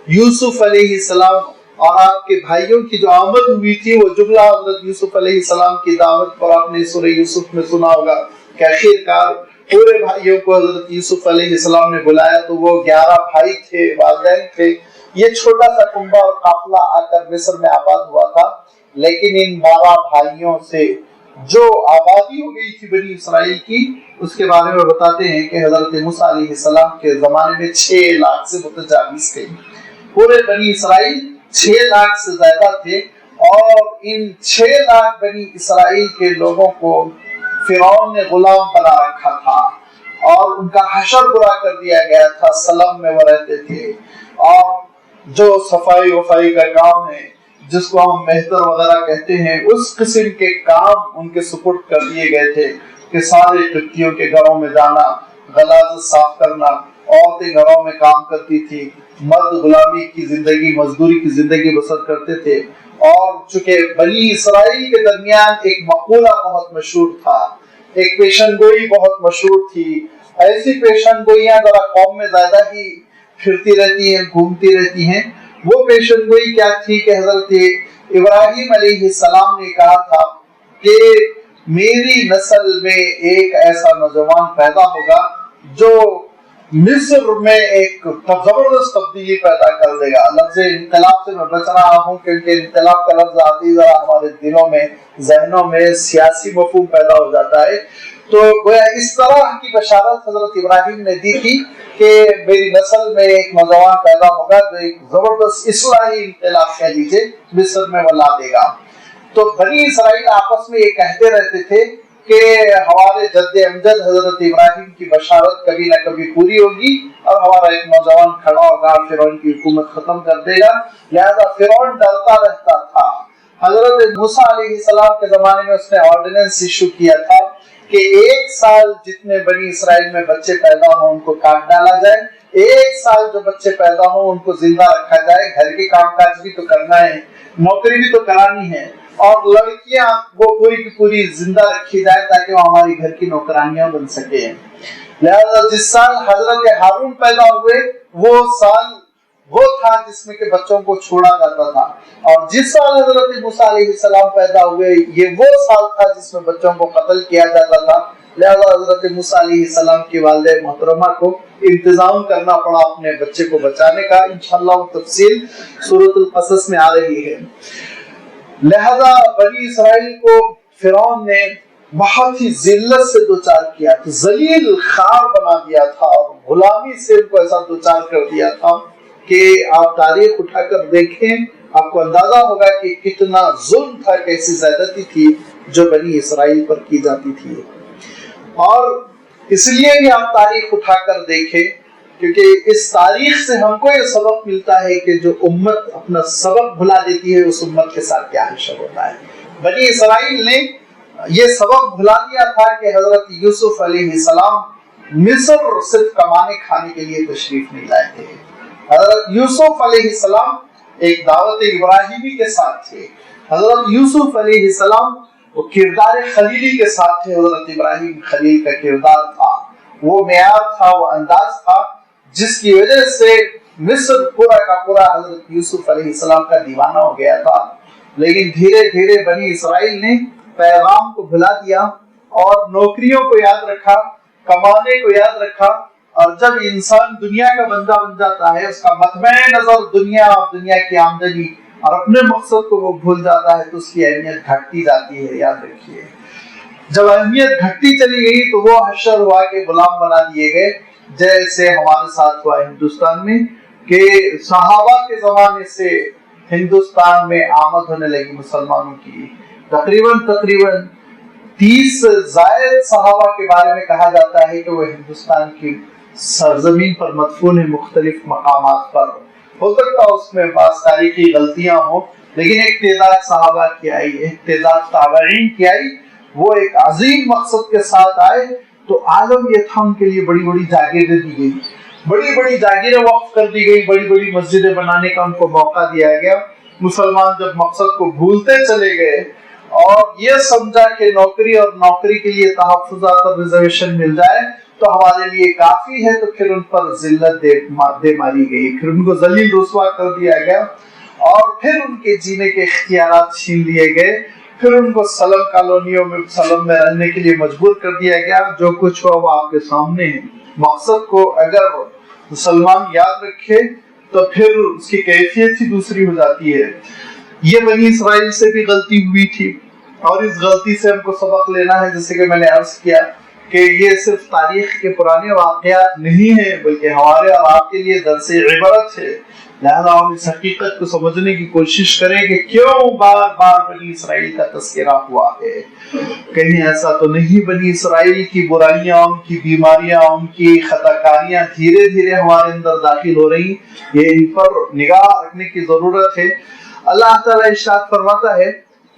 یوسف علیہ السلام اور آپ کے بھائیوں کی جو آمد ہوئی تھی، وہ جملہ حضرت یوسف علیہ السلام کی دعوت پر آپ نے سورہ یوسف میں سنا ہوگا کہ آخرکار پورے بھائیوں کو حضرت یوسف علیہ السلام نے بلایا تو وہ 11 بھائی تھے، والدین تھے. یہ چھوٹا سا کنبہ اور قافلہ آ کر مصر میں آباد ہوا تھا، لیکن ان 12 بھائیوں سے جو آبادی ہو گئی تھی بنی اسرائیل کی، اس کے بارے میں بتاتے ہیں کہ حضرت موسیٰ علیہ السلام کے زمانے میں 6 لاکھ سے متجاوز تھے. پورے بنی اسرائیل 6 لاکھ سے زیادہ تھے، اور ان 6 لاکھ بنی اسرائیل کے لوگوں کو فرعون نے غلام بنا رکھا تھا، اور ان کا حشر برا کر دیا گیا تھا. سلم میں وہ رہتے تھے، اور جو صفائی وفائی کا کام ہے، جس کو ہم مہتر وغیرہ کہتے ہیں، اس قسم کے کام ان کے سپرد کر دیے گئے تھے کہ سارے کتیوں کے گھروں میں جانا، غلاظت صاف کرنا، عورتیں گھروں میں کام کرتی تھی، مرد غلامی کی زندگی، مزدوری کی زندگی بسر کرتے تھے. اور چونکہ بنی اسرائیل کے درمیان ایک مقولہ بہت مشہور تھا، ایک پیشن گوئی بہت مشہور تھی. ایسی پیشن گوئیاں ذرا قوم میں زیادہ ہی پھرتی رہتی ہیں، گھومتی رہتی ہیں. وہ پیشن گوئی کیا تھی کہ حضرت ابراہیم علیہ السلام نے کہا تھا کہ میری نسل میں ایک ایسا نوجوان پیدا ہوگا جو مصر میں ایک زبردست تبدیلی پیدا کر دے گا. لفظ انقلاب سے میں بچ رہا ہوں کیونکہ انقلاب کا لفظ آتے ہی ذرا ہمارے دلوں میں، ذہنوں میں سیاسی مفہوم پیدا ہو جاتا ہے. تو گویا اس طرح کی بشارت حضرت ابراہیم نے دی تھی کہ میری نسل میں ایک نوجوان پیدا ہوگا جو ایک زبردست اصلاحی انقلاب کہہ لیجیے مصر میں وہ لا دے گا. تو بنی اسرائیل آپس میں یہ کہتے رہتے تھے کہ ہمارے جد امجد حضرت ابراہیم کی بشارت کبھی نہ کبھی پوری ہوگی اور ہمارا ایک نوجوان کھڑا ہوگا، فرعون کی حکومت ختم کر دے گا. لہذا فرعون ڈرتا رہتا تھا. حضرت موسیٰ علیہ السلام کے زمانے میں اس نے آرڈیننس ایشو کیا تھا کہ 1 سال جتنے بنی اسرائیل میں بچے پیدا ہوں ان کو کاٹ ڈالا جائے، 1 سال جو بچے پیدا ہوں ان کو زندہ رکھا جائے. گھر کے کام کاج بھی تو کرنا ہے، نوکری بھی تو کرانی ہے، اور لڑکیاں وہ پوری کی پوری زندہ رکھی جائے تاکہ وہ ہماری گھر کی نوکرانیاں بن سکے. لہذا جس سال حضرت ہارون پیدا ہوئے وہ سال وہ تھا جس میں کہ بچوں کو چھوڑا جاتا تھا، اور جس سال حضرت موسیٰ علیہ السلام پیدا ہوئے یہ وہ سال تھا جس میں بچوں کو قتل کیا جاتا تھا. لہذا حضرت موسیٰ علیہ السلام کی والدہ محترمہ کو انتظام کرنا پڑا اپنے بچے کو بچانے کا. انشاءاللہ وہ تفصیل سورۃ القصص میں آ رہی ہے. لہذا بنی اسرائیل کو فرعون نے بہت ہی ذلت سے دوچار کیا تھا، ذلیل خوار بنا دیا تھا، اور غلامی سے ان کو ایسا دوچار کر دیا تھا کہ آپ تاریخ اٹھا کر دیکھیں آپ کو اندازہ ہوگا کہ کتنا ظلم تھا، کیسی زیادتی تھی جو بنی اسرائیل پر کی جاتی تھی. اور اس لیے بھی آپ تاریخ اٹھا کر دیکھیں کیونکہ اس تاریخ سے ہم کو یہ سبق ملتا ہے کہ جو امت اپنا سبق بھلا دیتی ہے اس امت کے ساتھ کیا حشر ہوتا ہے. بنی اسرائیل نے یہ سبق بھلا دیا تھا کہ حضرت یوسف علیہ السلام مصر صرف کمانے کھانے کے لیے تشریف نہیں لائے تھے. حضرت یوسف علیہ السلام ایک دعوت ابراہیمی کے ساتھ تھے. حضرت یوسف علیہ السلام وہ کردار خلیلی کے ساتھ تھے. حضرت ابراہیم خلیل کا کردار تھا، وہ معیار تھا، وہ انداز تھا جس کی وجہ سے مصر پورا کا پورا حضرت یوسف علیہ السلام کا دیوانہ ہو گیا تھا. لیکن دھیرے دھیرے بنی اسرائیل نے پیغام کو بھلا دیا اور نوکریوں کو یاد رکھا، کمانے کو یاد رکھا. اور جب انسان دنیا کا بندہ بن جاتا ہے، اس کا مطمع نظر دنیا اور دنیا کی آمدنی اور اپنے مقصد کو وہ بھول جاتا ہے تو اس کی اہمیت گھٹتی جاتی ہے. یاد رکھیے جب اہمیت گھٹتی چلی گئی تو وہ حشر ہوا کہ غلام بنا دیے گئے، جیسے ہمارے ساتھ ہوا ہندوستان میں کہ صحابہ کے زمانے سے ہندوستان میں آمد ہونے لگی مسلمانوں کی. تقریباً 30 زائد صحابہ کے بارے میں کہا جاتا ہے کہ وہ ہندوستان کی سرزمین پر مدفون ہیں مختلف مقامات پر. ہو سکتا ہے اس میں بعض تاریخی غلطیاں ہوں، لیکن ایک تعداد صحابہ کی آئی، ایک تعداد تابعین کی آئی، وہ ایک عظیم مقصد کے ساتھ آئے. تو عالم یہ تھا ان کے لیے بڑی بڑی جاگیریں دی گئی، بڑی بڑی جاگیریں وقف کر دی گئی، بڑی بڑی مسجدیں بنانے کا ان کو موقع دیا گیا. مسلمان جب مقصد کو بھولتے چلے گئے اور یہ سمجھا کہ نوکری اور نوکری کے لیے تحفظات اور ریزرویشن مل جائے تو ہمارے لیے کافی ہے، تو پھر ان پر ذلت دے ماری گئی، پھر ان کو ذلیل رسوا کر دیا گیا اور پھر ان کے جینے کے اختیارات چھین لیے گئے. پھر ان کو سلم کالونیوں میں سلم میں رہنے کے لیے مجبور کر دیا گیا. جو کچھ ہوا وہ آپ کے سامنے ہے. مقصد کو اگر مسلمان یاد رکھے تو پھر اس کی کیفیت ہی دوسری ہو جاتی ہے. یہ بنی اسرائیل سے بھی غلطی ہوئی تھی اور اس غلطی سے ہم کو سبق لینا ہے. جیسے کہ میں نے عرض کیا کہ یہ صرف تاریخ کے پرانے واقعات نہیں ہیں بلکہ ہمارے اور آپ کے لیے درس عبرت ہے. لہذا ہم اس حقیقت کو سمجھنے کی کوشش کریں کہ کیوں بار بار بنی اسرائیل کا تذکرہ ہوا ہے. کہیں ایسا تو نہیں بنی اسرائیل کی برائیاں، ان کی بیماریاں، ان کی خطاکاریاں دھیرے دھیرے ہمارے اندر داخل ہو رہی، یہ ان پر نگاہ رکھنے کی ضرورت ہے. اللہ تعالیٰ ارشاد فرماتا ہے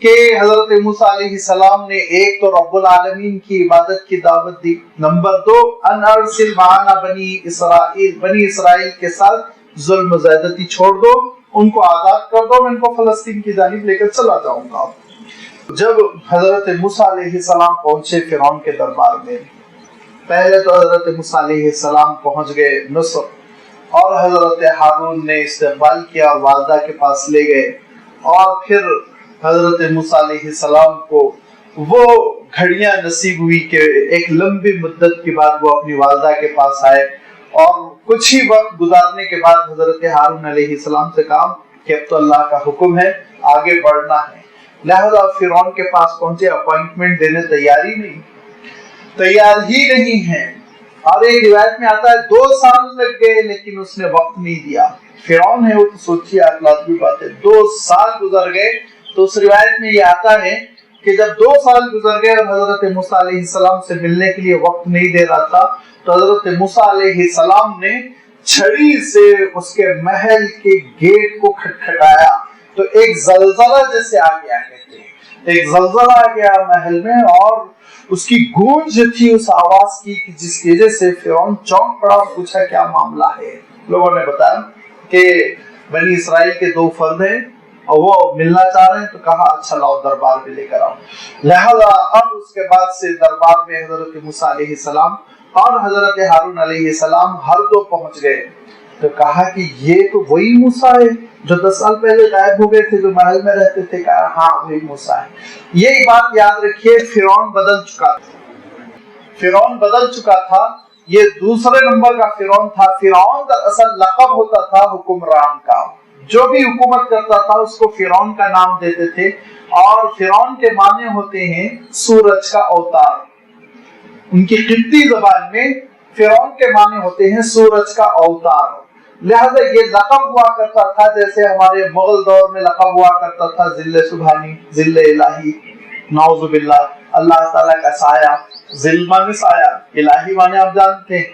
کہ حضرت موسیٰ علیہ السلام نے ایک تو رب العالمین کی عبادت کی دعوت دی، نمبر 2 ان ارسل معنا بنی اسرائیل کے ساتھ ظلم و زیادتی چھوڑ دو، ان کو آزاد کر دو، میں ان کو فلسطین کی جانب لے کر چلا جاؤں گا. جب حضرت موسیٰ علیہ السلام پہنچے فرعون کے دربار میں، پہلے تو حضرت موسیٰ علیہ السلام پہنچ گئے مصر اور حضرت ہارون نے استقبال کیا اور والدہ کے پاس لے گئے. اور پھر حضرت موسیٰ علیہ السلام کو وہ گھڑیاں نصیب ہوئی کہ ایک لمبی مدت کے بعد وہ اپنی والدہ کے پاس آئے اور کچھ ہی وقت گزارنے کے بعد حضرت ہارون علیہ السلام سے کہا کہ اب تو اللہ کا حکم ہے، آگے بڑھنا ہے. لہذا فرعون کے پاس پہنچے، اپوائنٹمنٹ دینے تیار ہی نہیں ہے. اور ایک روایت میں آتا ہے 2 سال لگ گئے لیکن اس نے وقت نہیں دیا. فرعون ہے وہ تو سوچیے آپ لازمی بات ہے، 2 سال گزر گئے. تو اس روایت میں یہ آتا ہے کہ جب 2 سال گزر گئے اور حضرت موسیٰ علیہ السلام سے ملنے کے لیے وقت نہیں دے رہا تھا تو حضرت موسیٰ علیہ السلام نے چھڑی سے اس کے محل کے گیٹ کو کھٹکھٹایا تو ایک زلزلہ جیسے آ گیا، کہتے ہیں ایک زلزلہ آ گیا محل میں اور اس کی گونج تھی اس آواز کی کہ جس کی وجہ سے فرعون چونک پڑا اور پوچھا کیا معاملہ ہے. لوگوں نے بتایا کہ بنی اسرائیل کے 2 فرد ہیں اور وہ ملنا چاہ رہے ہیں، تو کہا اچھا لاؤ دربار میں لے کر آؤ. لہذا اب اس کے بعد سے دربار میں حضرت موسیٰ علیہ السلام اور حضرت ہارون علیہ السلام ہر 2 پہنچ گئے. تو کہا کہ یہ تو وہی موسیٰ ہے جو 10 سال پہلے غائب ہو گئے تھے، جو محل میں رہتے تھے. کہا ہاں وہی موسیٰ ہے. یہی بات یاد رکھیے، فرعون بدل چکا تھا. یہ دوسرے نمبر کا فرعون تھا. فرعون کا اصل لقب ہوتا تھا حکمران کا، جو بھی حکومت کرتا تھا اس کو فرعون کا نام دیتے تھے. اور فرعون کے معنی ہوتے ہیں سورج کا اوتار. ان کی قبطی زبان میں فرعون کے معنی ہوتے ہیں سورج کا اوتار. لہذا یہ لقب ہوا کرتا تھا جیسے ہمارے مغل دور میں لقب ہوا کرتا تھا ذل سبحانی، ذل الہی، نعوذ باللہ، اللہ تعالیٰ کا سایہ. ذل معنی سایہ، الہی معنی آپ جانتے ہیں.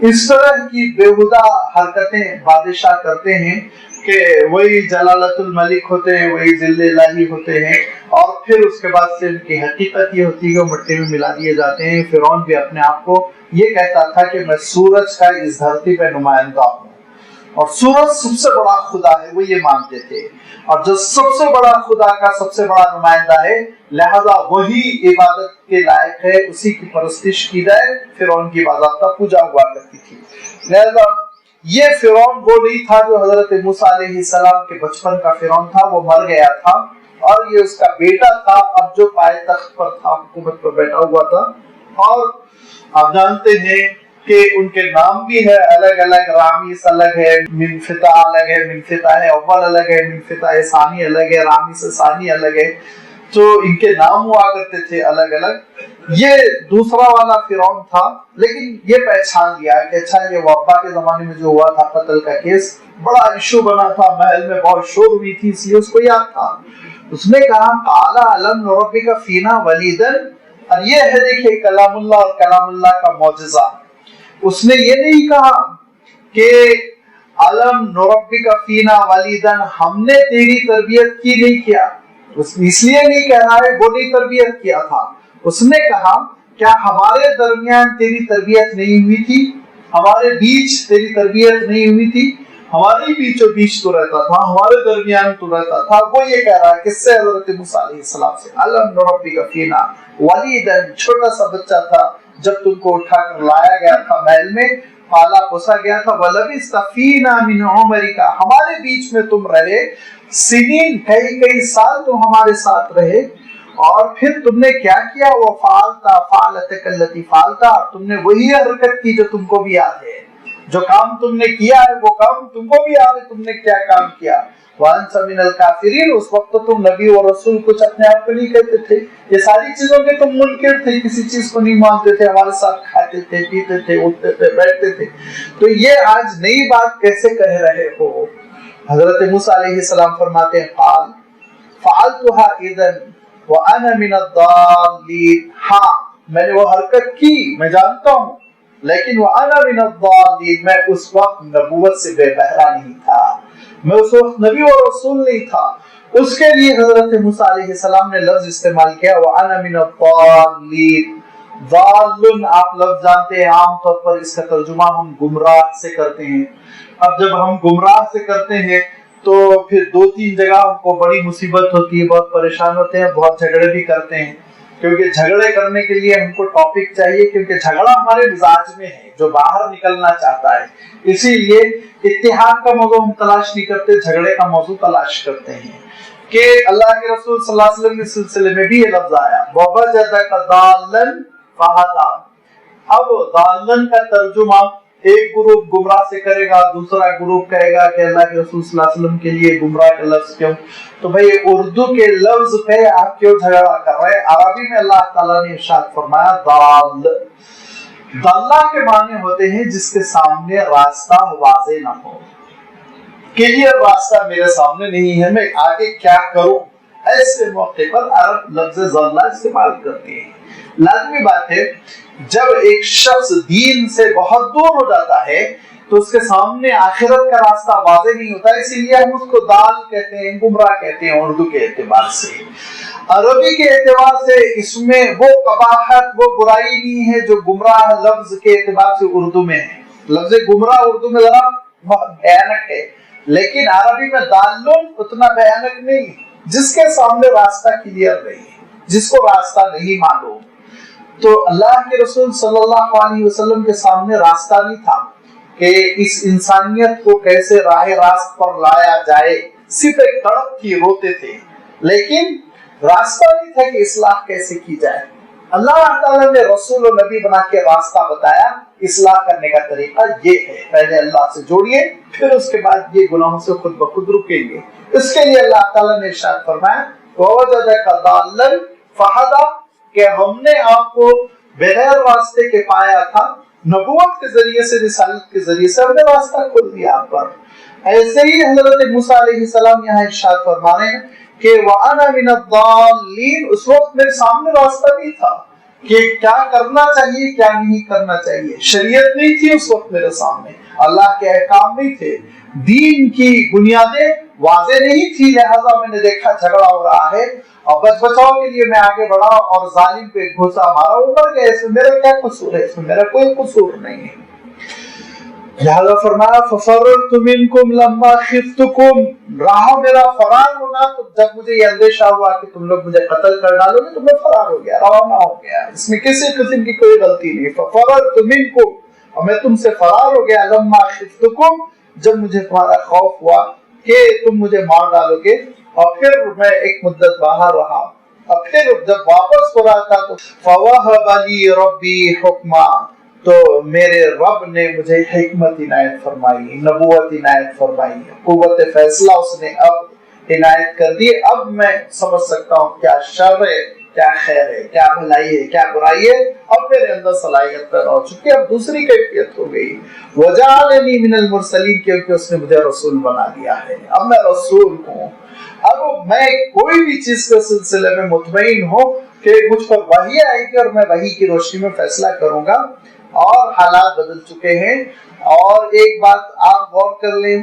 اس طرح کی بےہودہ حرکتیں بادشاہ کرتے ہیں کہ وہی جلالت الملک ہوتے ہیں، وہی ذل الہی ہوتے ہیں، اور پھر اس کے بعد سے ان کی حقیقت یہ ہوتی ہے کہ مٹی میں ملا دیے جاتے ہیں. فرعون بھی اپنے آپ کو یہ کہتا تھا کہ میں سورج کا اس دھرتی پہ نمائندہ ہوں اور سورج سب سے بڑا خدا ہے، وہ یہ مانتے تھے. اور جو سب سے بڑا خدا کا سب سے بڑا نمائندہ ہے لہذا وہی عبادت کے لائق ہے، اسی کی پرستش کی جائے. فرعون کی باضابطہ پوجا ہوا کرتی تھی. لہذا یہ فرعون وہ نہیں تھا جو حضرت موسیٰ علیہ السلام کے بچپن کا فرعون تھا، وہ مر گیا تھا اور یہ اس کا بیٹا تھا اب جو پائے تخت پر تھا، حکومت پر بیٹھا ہوا تھا. اور آپ جانتے ہیں کہ ان کے نام بھی ہے الگ الگ، رامیس الگ ہے، منفتا الگ ہے، منفتا اول الگ ہے، منفتا ثانی الگ ہے، رامیس ثانی الگ ہے، تو ان کے نام ہوا کرتے تھے الگ الگ۔ یہ دوسرا والا فرعون تھا، لیکن یہ پہچان لیا کہ اچھا یہ وبا کے زمانے میں جو ہوا تھا قتل کا کیس بڑا ایشو بنا تھا، محل میں بہت شور ہوئی تھی، اس لیے اس کو یاد تھا۔ اس نے کہا قال الم نربک فینا ولیدا، اور یہ ہے دیکھیے کلام اللہ اور کلام اللہ کا معجزہ۔ اس نے یہ نہیں کہا کہ علم نربک فینا ولیدا، ہم نے تیری تربیت کی نہیں کیا، اس لیے نہیں کہہ رہا ہے وہ نہیں تربیت کیا تھا، اس نے کہا کیا ہمارے درمیان تیری تربیت نہیں ہوئی تھی، ہمارے بیچ تیری تربیت نہیں ہوئی تھی، ہماری بیچ و بیچ تو رہتا تھا، ہمارے درمیان تو رہتا تھا۔ وہ یہ کہہ رہا ہے کس سے؟ حضرت موسیٰ علیہ السلام سے۔ علم نربک فینا ولیدا، چھوٹا سا بچہ تھا جب تم کو اٹھا کر لایا گیا تھا محل میں، پالا پوسا گیا تھا، وَلَبِثْتَ فِينَا مِنْ عُمَرِكَ، ہمارے بیچ میں تم رہے، سنین کئی سال تم ہمارے ساتھ رہے، اور پھر تم نے کیا کیا؟ وَفَعَلْتَ فَعْلَتَكَ الَّتِي فَعَلْتَ، تم نے وہی حرکت کی جو تم کو بھی یاد ہے، جو کام تم نے کیا ہے وہ کام تم کو بھی یاد ہے، تم نے کیا کام کیا۔ وَأَنْتَ مِنَ الْكَافِرِينَ، اس وقت تو تم نبی اور رسول کچھ اپنے آپ کو نہیں کہتے تھے، یہ ساری چیزوں کے تم منکر تھے، کسی چیز کو نہیں مانتے تھے، ہمارے ساتھ کھاتے تھے، پیتے تھے، اٹھتے تھے، بیٹھتے تھے، تو یہ آج نئی بات کیسے کہہ رہے ہو؟ حضرت موسیٰ علیہ السلام فرماتے ہیں قال فعلتها اذن وانا من الضالین، ہاں میں نے وہ حرکت کی، میں جانتا ہوں، لیکن وانا من الضالین، میں اس وقت نبوت سے بے بہرا نہیں تھا، میں اس وقت نبی اور رسول نہیں تھا۔ اس کے لیے حضرت موسیٰ علیہ السلام نے لفظ استعمال کیا وَأَنَا مِنَ الضَّالِّينَ، ضالن آپ لفظ جانتے ہیں، عام طور پر اس کا ترجمہ ہم گمراہ سے کرتے ہیں۔ اب جب ہم گمراہ سے کرتے ہیں تو پھر دو تین جگہ ہم کو بڑی مصیبت ہوتی ہے، بہت پریشان ہوتے ہیں، بہت جھگڑے بھی کرتے ہیں، کیونکہ جھگڑے کرنے کے لیے ہم کو ٹاپک چاہیے، کیونکہ جھگڑا ہمارے مزاج میں ہے جو باہر نکلنا چاہتا ہے، اسی لیے اتحاد کا موضوع ہم تلاش نہیں کرتے، جھگڑے کا موضوع تلاش کرتے ہیں۔ کہ اللہ کے رسول صلی اللہ علیہ وسلم کے سلسلے میں بھی یہ لفظ آیا وَوَجَدَكَ ضَالًّا فَهَدَىٰ۔ اب ضالن کا ترجمہ ایک گروپ گمراہ سے کرے گا، دوسرا گروپ کہے گا کہ اللہ کے رسول صلی اللہ علیہ وسلم کے لیے گمراہ کا لفظ کیوں؟ تو بھئی اردو کے لفظ پہ آپ کیوں جھگڑا کر رہے ہیں؟ عربی میں اللہ تعالیٰ نے ارشاد فرمایا ضال، ضالہ کے معنی ہوتے ہیں جس کے سامنے راستہ واضح نہ ہو، کلیئر راستہ میرے سامنے نہیں ہے، میں آگے کیا کروں، ایسے موقع پر عرب لفظ ضالہ استعمال کرتے ہیں۔ لازمی بات ہے جب ایک شخص دین سے بہت دور ہو جاتا ہے تو اس کے سامنے آخرت کا راستہ واضح نہیں ہوتا، اسی لیے ہم اس کو ضال کہتے ہیں، گمراہ کہتے ہیں اردو کے اعتبار سے۔ عربی کے اعتبار سے اس میں وہ قباحت، وہ برائی نہیں ہے جو گمراہ لفظ کے اعتبار سے اردو میں ہے۔ لفظ گمراہ اردو میں ذرا بہت بھیانک ہے، لیکن عربی میں ضالن اتنا بھیانک نہیں، جس کے سامنے راستہ کلیئر نہیں ہے، جس کو راستہ نہیں معلوم۔ تو اللہ کے رسول صلی اللہ علیہ وسلم کے سامنے راستہ نہیں تھا کہ اس انسانیت کو کیسے راہ راست پر لایا جائے، صرف ایک تڑپ تھی، روتے تھے، لیکن راستہ نہیں تھا کہ اصلاح کیسے کی جائے۔ اللہ تعالیٰ نے رسول و نبی بنا کے راستہ بتایا، اصلاح کرنے کا طریقہ یہ ہے، پہلے اللہ سے جوڑیے، پھر اس کے بعد یہ گناہوں سے خود بخود رکیں گے۔ اس کے لیے اللہ تعالیٰ نے ارشاد فرمایا وَوَجَدَكَ ضَالًّا فَهَدَىٰ، کہ ہم نے آپ کو بغیر راستے کے پایا تھا، نبوت کے ذریعے سے، رسالت کے ذریعے سے ہم نے راستہ کھول دیا آپ پر۔ ایسے ہی حضرت موسیٰ علیہ السلام یہاں ارشاد فرما رہے ہیں کہ وَأَنَا مِنَ الضَّالِّينَ، اس وقت میرے سامنے راستہ نہیں تھا کہ کیا کرنا چاہیے کیا نہیں کرنا چاہیے، شریعت نہیں تھی اس وقت میرے سامنے، اللہ کے احکام نہیں تھے، دین کی بنیادیں واضح نہیں تھی، لہذا میں نے دیکھا جھگڑا ہو رہا ہے اور بچ بچاؤ کے لیے میں آگے بڑھا اور ظالم پہ گھوسا مارا، وہ مر گئے، اس میں میرا کیا قصور ہے، اس میں میرا کوئی قصور نہیں ہے۔ لہذا فرمایا فَفَرَرْتُ مِنْكُمْ لَمَّا خِفْتُكُمْ، رہا میرا فرار ہونا، تو جب مجھے یہ اندیشہ ہوا کہ تم لوگ مجھے قتل کر ڈالو گے تو میں فرار ہو گیا، روانہ ہو گیا، اس میں کسی قسم کی کوئی غلطی نہیں۔ فَفَرَرْتُ مِنْكُمْ، اور میں تم سے فرار ہو گیا، لَمَّا خِفْتُكُمْ، جب مجھے تمہارا خوف ہوا کہ تم مجھے مار ڈالو گے، اور پھر میں ایک مدت باہر رہا، اور پھر جب واپس ہو رہا تھا تو فَوَهَبَ لِي رَبِّي حُکْمًا، تو میرے رب نے مجھے حکمت عنایت فرمائی، نبوت عنایت فرمائی، قوت فیصلہ اس نے اب عنایت کر دی، اب میں سمجھ سکتا ہوں کیا شر ہے، کیا خیر ہے، کیا بھلائی ہے، کیا برائی ہے، اب میرے اندر صلاحیت پیدا ہو چکی ہے، اب دوسری کیفیت ہو گئی۔ وَجَعَلَنِي مِنَ الْمُرْسَلِينَ، کیونکہ اس نے مجھے رسول بنا دیا ہے، اب میں رسول ہوں۔ اب میں کوئی بھی چیز کے سلسلے میں مطمئن ہوں کہ مجھ پر وحی آئے گی اور میں وحی کی روشنی میں فیصلہ کروں گا، اور حالات بدل چکے ہیں۔ اور ایک بات آپ غور کر لیں،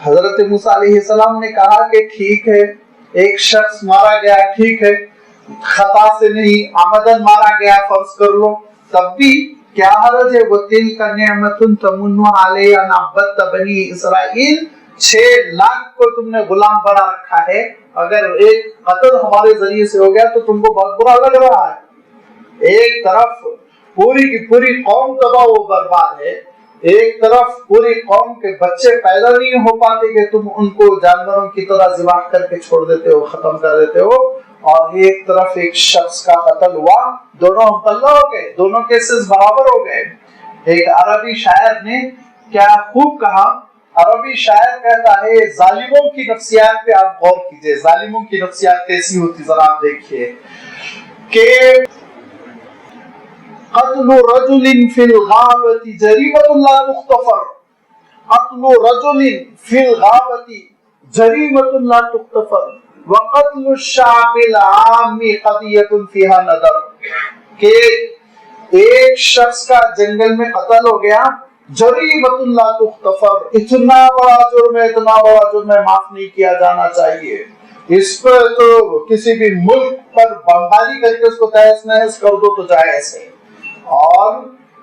حضرت موسیٰ علیہ السلام نے کہا کہ ٹھیک ہے ایک شخص مارا گیا، ٹھیک ہے خطا سے نہیں عمدن مارا گیا فرض کر لو، تب بھی کیا حرج ہے؟ وَتِلْكَ نِعْمَةٌ تَمُنُّهَا عَلَيَّ أَنْ عَبَّدْتَ بَنِي إِسْرَائِيلَ، 6 لاکھ کو تم نے غلام بنا رکھا ہے، اگر ایک قتل ہمارے ذریعے سے ہو گیا تو تم کو بہت برا لگ رہا ہے۔ ایک طرف پوری کی پوری قوم تباہ و برباد ہے، ایک طرف پوری قوم کے بچے پیدا نہیں ہو پاتے کہ تم ان کو جانوروں کی طرح ذبح کر کے چھوڑ دیتے ہو، ختم کر دیتے ہو، اور ایک طرف ایک شخص کا قتل ہوا، دونوں مطلع ہو گئے، دونوں کیسز برابر ہو گئے۔ ایک عربی شاعر نے کیا خوب کہا، عربی شاعر کہتا ہے ظالموں کی نفسیات پہ آپ غور کیجئے، ظالموں کی نفسیات کیسی ہوتی ذرا آپ دیکھیے کہ قتل رجل فی الغابۃ جریمۃ لا تغتفر، قتل رجل فی الغابۃ جریمۃ لا تغتفر، وقتل الشعب العام قضیۃ فیہا نظر، کہ ایک شخص کا جنگل میں قتل ہو گیا، جریمۃ لا تغتفر، اتنا بڑا جرم ہے، اتنا بڑا جرم ہے، معاف نہیں کیا جانا چاہیے، اس پر تو کسی بھی ملک پر بمباری کر کے اس کو تہس نہس کر دو تو جائز ہے۔ اور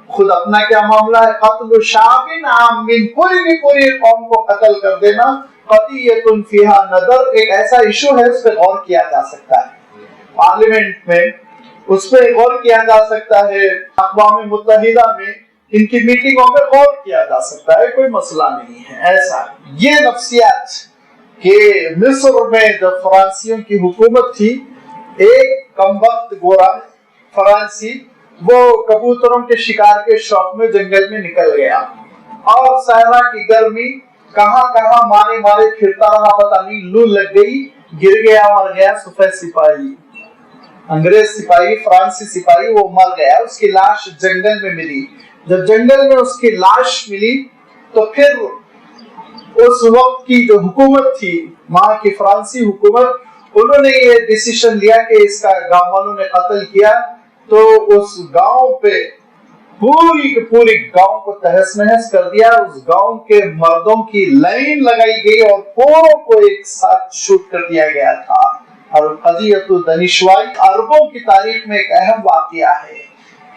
خود اپنا کیا معاملہ ہے، قتل شعب عام، پوری کی پوری قوم کو قتل کر دینا، قضیۃ فیہا نظر، ایک ایسا ایشو ہے اس پہ غور کیا جا سکتا ہے، پارلیمنٹ میں اس پہ غور کیا جا سکتا ہے، اقوام متحدہ میں ان کی میٹنگوں میں غور کیا جا سکتا ہے، کوئی مسئلہ نہیں ہے ایسا۔ یہ نفسیات کہ مصر میں جب فرانسیوں کی حکومت تھی، ایک کم وقت گورا فرانسی وہ کبوتروں کے شکار کے شوق میں جنگل میں نکل گیا، اور صحرا کی گرمی کہاں کہاں مارے مارے پھرتا رہا، پتہ نہیں لو لگ گئی، گر گیا، مر گیا، سفید سپاہی، انگریز سپاہی، فرانسی سپاہی، وہ مر گیا، اس کی لاش جنگل میں ملی۔ جب جنگل میں اس کی لاش ملی تو پھر اس وقت کی جو حکومت تھی وہاں کی فرانسی حکومت، انہوں نے یہ ڈیسیشن لیا کہ اس کا گاؤں والوں نے قتل کیا، تو اس گاؤں پہ پوری کی پوری گاؤں کو تہس نہس کر دیا، اس گاؤں کے مردوں کی لائن لگائی گئی اور پوروں کو ایک ساتھ شوٹ کر دیا گیا تھا۔ اور قضیۃ دنشوائی عربوں کی تاریخ میں ایک اہم واقعہ ہے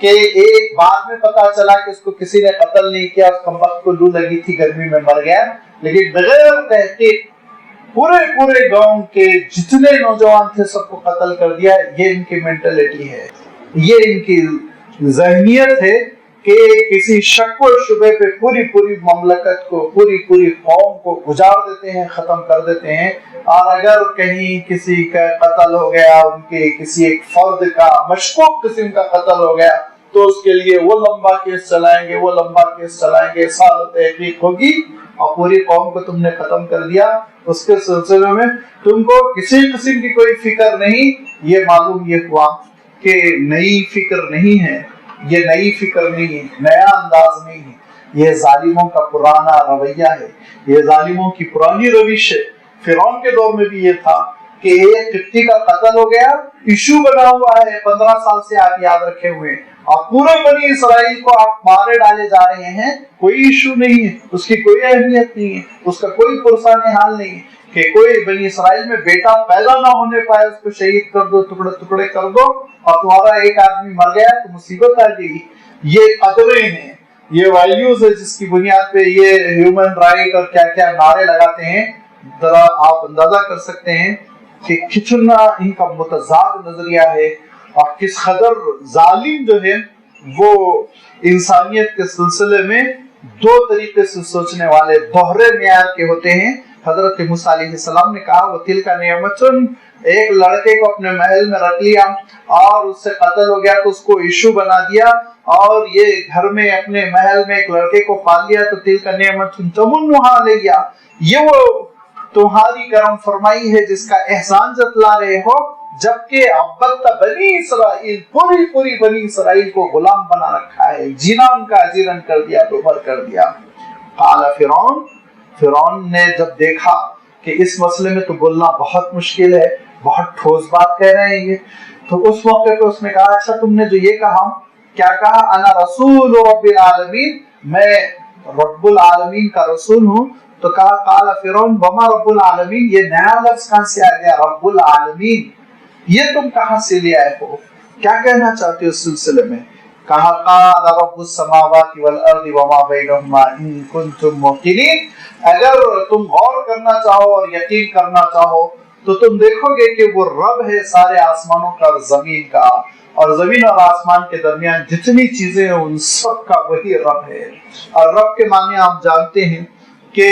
کہ ایک بعد میں پتا چلا کہ اس کو کسی نے قتل نہیں کیا، اس کمبخت کو لو لگی تھی، گرمی میں مر گیا، لیکن بغیر تحقیق پورے گاؤں کے جتنے نوجوان تھے سب کو قتل کر دیا۔ یہ ان کی مینٹلٹی ہے، یہ ان کی ذہنیت ہے کہ کسی شک و شبے پہ پوری مملکت کو، پوری قوم کو گزار دیتے ہیں، ختم کر دیتے ہیں، اور اگر کہیں کسی کا قتل ہو گیا، ان کے کسی ایک فرد کا مشکوک قسم کا قتل ہو گیا تو اس کے لیے وہ لمبا کیس چلائیں گے، سال تحقیق ہوگی، اور پوری قوم کو تم نے ختم کر دیا۔ اس کے سلسلے میں تم کو کسی قسم کی کوئی فکر نہیں۔ یہ معلوم یہ ہوا کہ نئی فکر نہیں ہے، یہ نئی فکر نہیں ہے، نیا انداز نہیں ہے، یہ ظالموں کا پرانا رویہ ہے، یہ ظالموں کی پرانی روش ہے۔ فرعون کے دور میں بھی یہ تھا کہ ایک قبطی کا قتل ہو گیا، ایشو بنا ہوا ہے، 15 سال سے آپ یاد رکھے ہوئے، اور پورے بنی اسرائیل کو آپ مارے ڈالے جا رہے ہیں، کوئی ایشو نہیں ہے، اس کی کوئی اہمیت نہیں ہے، اس کا کوئی پرسان حال نہیں ہے کہ کوئی بنی اسرائیل میں بیٹا پیدا نہ ہونے پائے، اس کو شہید کر دو، ٹکڑے ٹکڑے کر دو، اور تمہارا ایک آدمی مر گیا تو مصیبت آ گئی۔ یہ قدریں ہیں، یہ ویلیوز ہے جس کی بنیاد پہ یہ ہیومن رائٹ اور کیا کیا نعرے لگاتے ہیں۔ ذرا آپ اندازہ کر سکتے ہیں کہ کتنا ان کا متضاد نظریہ ہے، اور کس قدر ظالم جو ہے وہ انسانیت کے سلسلے میں دو طریقے سے سوچنے والے، دوہرے معیار کے ہوتے ہیں۔ حضرت موسیٰ علیہ السلام نے کہا وَتِلْكَ نِعْمَةٌ، ایک لڑکے کو اپنے محل میں رکھ لیا اور اس سے قتل ہو گیا تو اس کو ایشو بنا دیا، اور یہ گھر میں اپنے محل میں ایک لڑکے کو پال لیا تو تلک نعمت تمنھا علیہ، یہ وہ تمہاری کرم فرمائی ہے جس کا احسان جتلا رہے ہو، جبکہ عبدت بنی اسرائیل، پوری بنی اسرائیل کو غلام بنا رکھا ہے، جینا ان کا اجیرن کر دیا، دوبھر کر دیا۔ قال فرعون نے جب دیکھا کہ اس مسئلے میں تو بولنا بہت مشکل ہے، بہت ٹھوس بات کہہ رہے ہیں یہ، تو اس موقع پہ اس نے کہا اچھا تم نے جو یہ کہا، کیا کہا؟ انا رسول رب العالمین، میں رب العالمین کا رسول ہوں۔ تو کہا قال فرعون وما رب العالمین، یہ نیا لفظ کہاں سے آ گیا رب العالمین، یہ تم کہاں سے لے آئے ہو، کیا کہنا چاہتے ہو اس سلسلے میں؟ کہا قال رب السماوات والارض وما بینہما ان کنتم موقنین، اگر تم غور کرنا چاہو اور یقین کرنا چاہو تو تم دیکھو گے کہ وہ رب ہے سارے آسمانوں کا اور زمین کا، اور زمین اور آسمان کے درمیان جتنی چیزیں ہیں ان سب کا وہی رب ہے۔ اور رب کے معنی آپ جانتے ہیں کہ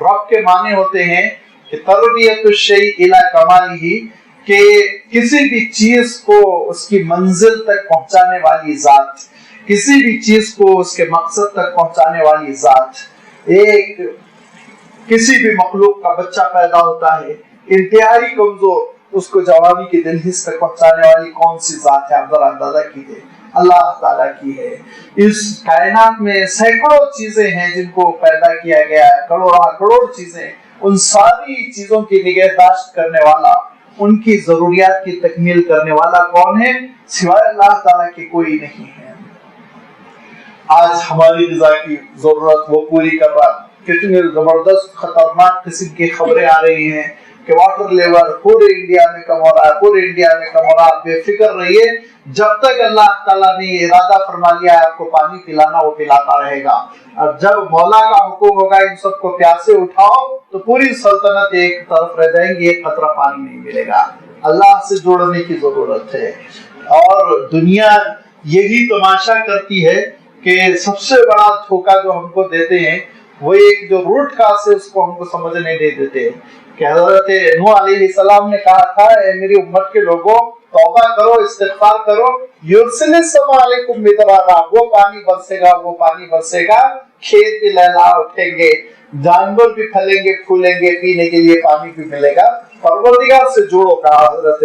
رب کے معنی ہوتے ہیں کہ تربیت الشیء الی کمالہ، کہ کسی بھی چیز کو اس کی منزل تک پہنچانے والی ذات، کسی بھی چیز کو اس کے مقصد تک پہنچانے والی ذات۔ ایک کسی بھی مخلوق کا بچہ پیدا ہوتا ہے انتہائی کمزور، اس کو جوانی کی دہلیز تک پہنچانے والی کون سی ذات ہے؟ آپ ذرا اندازہ کیجیے، اللہ تعالیٰ کی ہے۔ اس کائنات میں سینکڑوں چیزیں ہیں جن کو پیدا کیا گیا ہے، کروڑ چیزیں، ان ساری چیزوں کی نگہداشت کرنے والا، ان کی ضروریات کی تکمیل کرنے والا کون ہے؟ سوائے اللہ تعالیٰ کی کوئی نہیں ہے۔ آج ہماری غذا کی ضرورت وہ پوری کر رہا، کتنی زبردست خطرناک قسم کی خبریں آ رہی ہیں کہ واٹر لیول پورے انڈیا میں کم ہو رہا ہے، بے فکر رہیے، جب تک اللہ تعالیٰ نے ارادہ فرما لیا ہے آپ کو پانی پلانا، وہ پلاتا رہے گا۔ اور جب مولا کا حکم ہوگا ان سب کو پیاسے اٹھاؤ تو پوری سلطنت ایک طرف رہ جائیں گی، ایک قطرہ پانی نہیں ملے گا۔ اللہ سے جوڑنے کی ضرورت ہے، اور دنیا یہی تماشا کرتی ہے کہ سب سے بڑا دھوکہ جو ہم کو دیتے ہیں وہ ایک جو روٹ کاز ہے اس کو ہم کو سمجھنے نہیں دیتے کہ حضرت نوح علیہ السلام نے کہا تھا اے میری امت کے لوگوں توبہ کرو، استغفار کرو، یرسل السماء علیکم مدرارا، وہ پانی برسے گا، کھیت بھی لہلا اٹھیں گے، جانور بھی پھلیں گے پھولیں گے، پینے کے لیے پانی بھی ملے گا، پروردگار سے جوڑو، کہا حضرت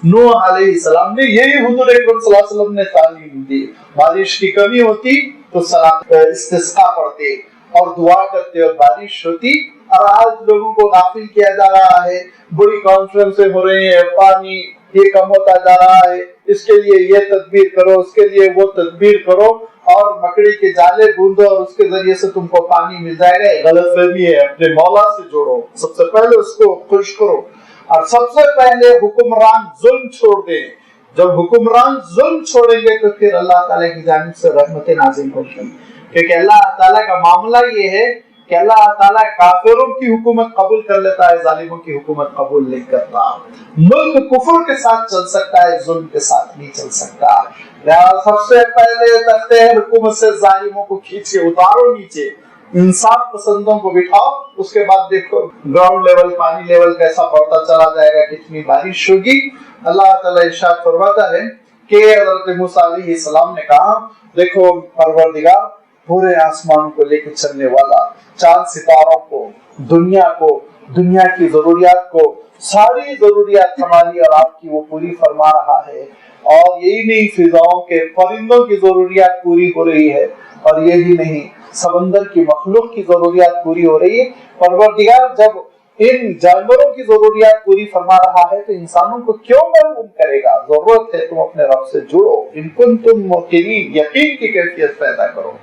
نوح علیہ السلام نے۔ یہی حضور اکرم صلی اللہ علیہ وسلم نے تعلیم دی۔ بارش کی کمی ہوتی تو استسقا پڑھتے اور دعا کرتے اور بارش ہوتی، اور آج لوگوں کو غافل کیا جا رہا ہے، بڑی کانفرنسیں ہو رہی ہیں، پانی یہ کم ہوتا جا رہا ہے، اس کے لیے یہ تدبیر کرو، اس کے لیے وہ تدبیر کرو، اور مکڑی کے جالے بوندو اور اس کے ذریعے سے تم کو پانی مل جائے گا۔ یہ غلط فہمی ہے، اپنے مولا سے جوڑو، سب سے پہلے اس کو خوش کرو، اور سب سے پہلے حکمران ظلم چھوڑ دیں۔ جب حکمران ظلم چھوڑیں گے تو پھر اللہ تعالیٰ کی جانب سے رحمت نازل ہوگی، کیونکہ اللہ تعالیٰ کا معاملہ یہ ہے کہ اللہ تعالیٰ کافروں کی حکومت قبول کر لیتا ہے، ظالموں کی حکومت قبول نہیں کرتا۔ ملک کفر کے ساتھ چل سکتا ہے، ظلم کے ساتھ نہیں چل سکتا۔ سب سے پہلے تختے حکومت سے ظالموں کو کھینچ کے اتارو نیچے، انصاف پسندوں کو بٹھاؤ، اس کے بعد دیکھو گراؤنڈ لیول، پانی لیول کیسا بڑھتا چلا جائے گا، کتنی بارش ہوگی۔ اللہ تعالیٰ ارشاد فرماتا ہے کہ حضرت موسیٰ علیہ السلام نے کہا دیکھو پروردگار پورے آسمانوں کو لے کے چلنے والا، چاند ستاروں کو، دنیا کی ضروریات کو، ساری ضروریات ہماری اور آپ کی وہ پوری فرما رہا ہے، اور یہی نہیں فضاؤں کے پرندوں کی ضروریات پوری ہو رہی ہے، اور یہی نہیں سمندر کی مخلوق کی ضروریات پوری ہو رہی ہے۔ پروردگار جب ان جانوروں کی ضروریات پوری فرما رہا ہے تو انسانوں کو کیوں محروم کرے گا؟ ضرورت ہے تم اپنے رب سے جڑو، ان کنتم موقنین، یقین کی کیفیت پیدا کرو۔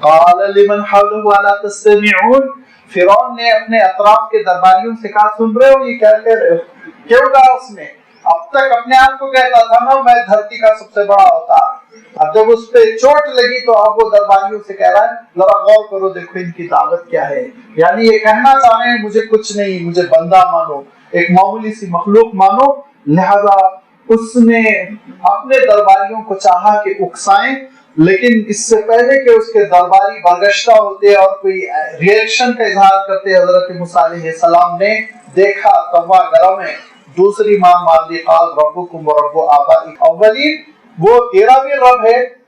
قال لمن حوله الا تستمعون، فرعون نے اپنے اطراف کے درباریوں سے کہا سن رہے ہو یہ کیا کہہ رہے ہو؟ کیوں کہا اس نے؟ اب تک اپنے آپ کو کہتا تھا نا میں دھرتی کا سب سے بڑا اوتار، اب جب اس پہ چوٹ لگی تو اب وہ درباریوں سے کہہ رہا ہے ذرا غور کرو، دیکھو ان کی دعوت کیا ہے۔ یعنی یہ کہنا چاہ رہے ہیں مجھے کچھ نہیں، مجھے بندہ مانو، ایک معمولی سی مخلوق مانو۔ لہذا اس نے اپنے درباریوں کو چاہا کہ اکسائیں، لیکن اس سے پہلے کہ اس کے درباری برگشتہ ہوتے اور کوئی ریئیکشن کا اظہار کرتے، حضرت موسیٰ علیہ السلام نے دیکھا توا گرم ہے، دوسری ماں مار دی، قال ربکم ورب آبائکم الاولین، وہ تیرا بھی رب ہے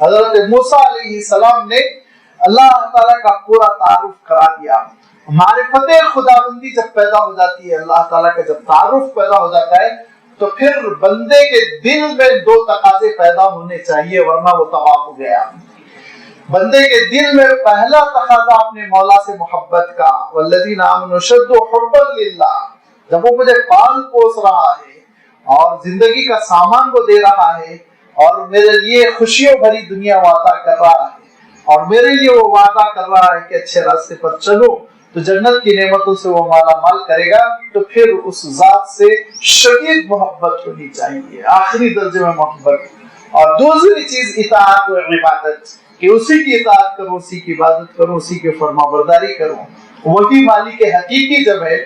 حضرت موسیٰ علیہ السلام نے اللہ تعالیٰ کا پورا تعارف کرا دیا. معرفت خداوندی جب پیدا ہو جاتی ہے، اللہ تعالیٰ کا جب تعارف پیدا ہو جاتا ہے، تو پھر بندے کے دل میں دو تقاضے پیدا ہونے چاہیے، ورنہ وہ تباہ ہو گیا. بندے کے دل میں پہلا تقاضا اپنے مولا سے محبت کا، والذین آمنوا اشد حبا للہ. جب وہ مجھے پال پوس رہا ہے اور زندگی کا سامان وہ دے رہا ہے اور میرے لیے خوشیوں بھری دنیا وعدہ کر رہا ہے اور میرے لیے وہ وعدہ کر رہا ہے کہ اچھے راستے پر چلو تو جنت کی نعمتوں سے وہ مالا مال کرے گا، تو پھر اس ذات سے شدید محبت ہونی چاہیے، آخری درجے میں محبت. اور دوسری چیز اطاعت و عبادت، کہ اسی کی اطاعت کرو، اسی کی عبادت کرو، اسی کی فرما برداری کرو. وہی مالک حقیقی جب ہے.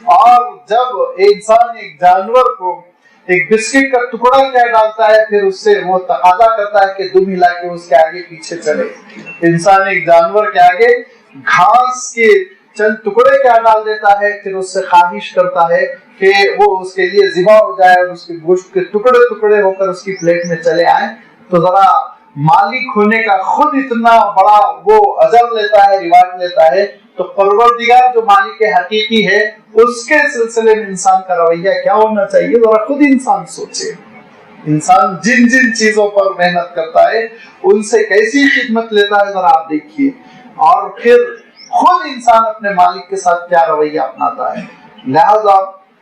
اور جب انسان ایک جانور کو ایک بسکٹ کا ٹکڑا کیا ڈالتا ہے، پھر اس سے وہ تقاضا کرتا ہے کہ دم ہلا کے اس کے آگے پیچھے چلے. انسان ایک جانور کے آگے گھاس کے چند ٹکڑے کیا ڈال دیتا ہے، پھر اس سے خواہش کرتا ہے کہ وہ اس کے لیے ذبح ہو جائے اور اس کے گوشت کے ٹکڑے ٹکڑے ہو کر اس کی پلیٹ میں چلے آئیں. تو ذرا مالک ہونے کا خود اتنا بڑا وہ اجر لیتا ہے، ریوارڈ لیتا ہے، تو پروردگار جو مالک حقیقی ہے اس کے سلسلے میں انسان کا رویہ کیا ہونا چاہیے، ذرا خود انسان سوچے. انسان جن جن چیزوں پر محنت کرتا ہے ان سے کیسی خدمت لیتا ہے، ذرا آپ دیکھیے. اور پھر خود انسان اپنے مالک کے ساتھ کیا رویہ اپناتا ہے. لہذا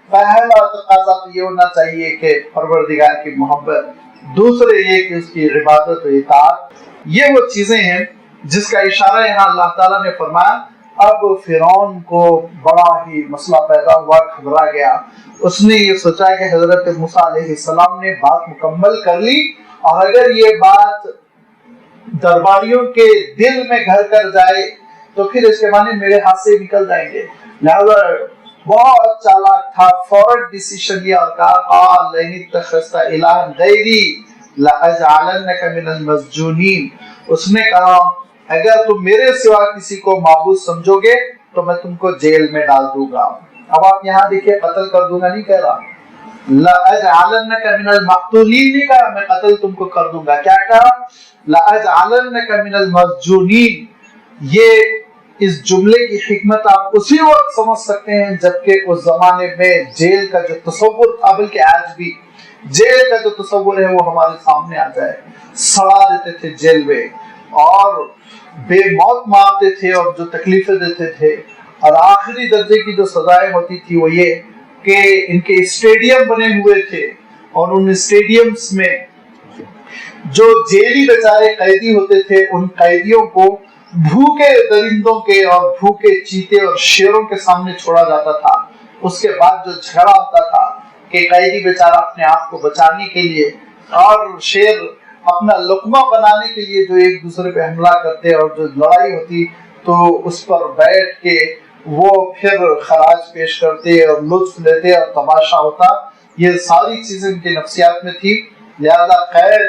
پہلا تقاضا تو یہ ہونا چاہیے کہ پروردگار کی محبت، دوسرے یہ کہ اس کی عبادت و اطاعت. یہ وہ چیزیں ہیں جس کا اشارہ یہاں اللہ تعالیٰ نے فرمایا. اب فرعون کو بڑا ہی مسئلہ پیدا ہوا، گھبرا گیا. اس نے یہ سوچا کہ حضرت موسیٰ علیہ السلام نے بات مکمل کر لی، اور اگر یہ بات درباریوں کے دل میں گھر کر جائے تو پھر اس کے معنی میرے ہاتھ سے نکل جائیں گے. لہذا بہت چالاک تھا، فوراً ڈیسیشن لیا اور کہا قال لئن اتخذت الہا غیری لاجعلنک من المسجونین. اس نے کہا اگر تم میرے سوا کسی کو معبود سمجھو گے تو میں تم کو جیل میں ڈال دوں گا. اب آپ یہاں دیکھیں، قتل کر دوں گا نہیں کہہ رہا، لاجعلنک من المقتولین نہیں کہا میں قتل تم کو کر دوں گا. کیا کہا؟ لاجعلنک من المسجونین. یہ اس جملے کی حکمت آپ اسی وقت سمجھ سکتے ہیں جبکہ اس زمانے میں جیل کا جو تصور تھا، بلکہ آج بھی جیل کا جو تصور ہے وہ ہمارے سامنے آ جائے. سڑا دیتے تھے جیل میں اور بے موت مارتے تھے اور جو تکلیفیں دیتے تھے. اور آخری درجے کی جو سزائیں ہوتی تھی وہ یہ کہ ان کے اسٹیڈیم بنے ہوئے تھے اور ان اسٹیڈیمز میں جو جیلی بیچارے قیدی ہوتے تھے ان قیدیوں کو بھوکے درندوں کے اور بھوکے چیتے اور شیروں کے سامنے چھوڑا جاتا تھا. اس کے بعد جو جھگڑا ہوتا تھا کہ قیدی بیچارہ اپنے آپ کو بچانے کے لیے اور شیر اپنا لقمہ بنانے کے لیے جو ایک دوسرے پہ حملہ کرتے اور جو لڑائی ہوتی تو اس پر بیٹھ کے وہ پھر خراج پیش کرتے اور لطف لیتے اور تماشا ہوتا. یہ ساری چیزیں ان کے نفسیات میں تھی. لہذا قید،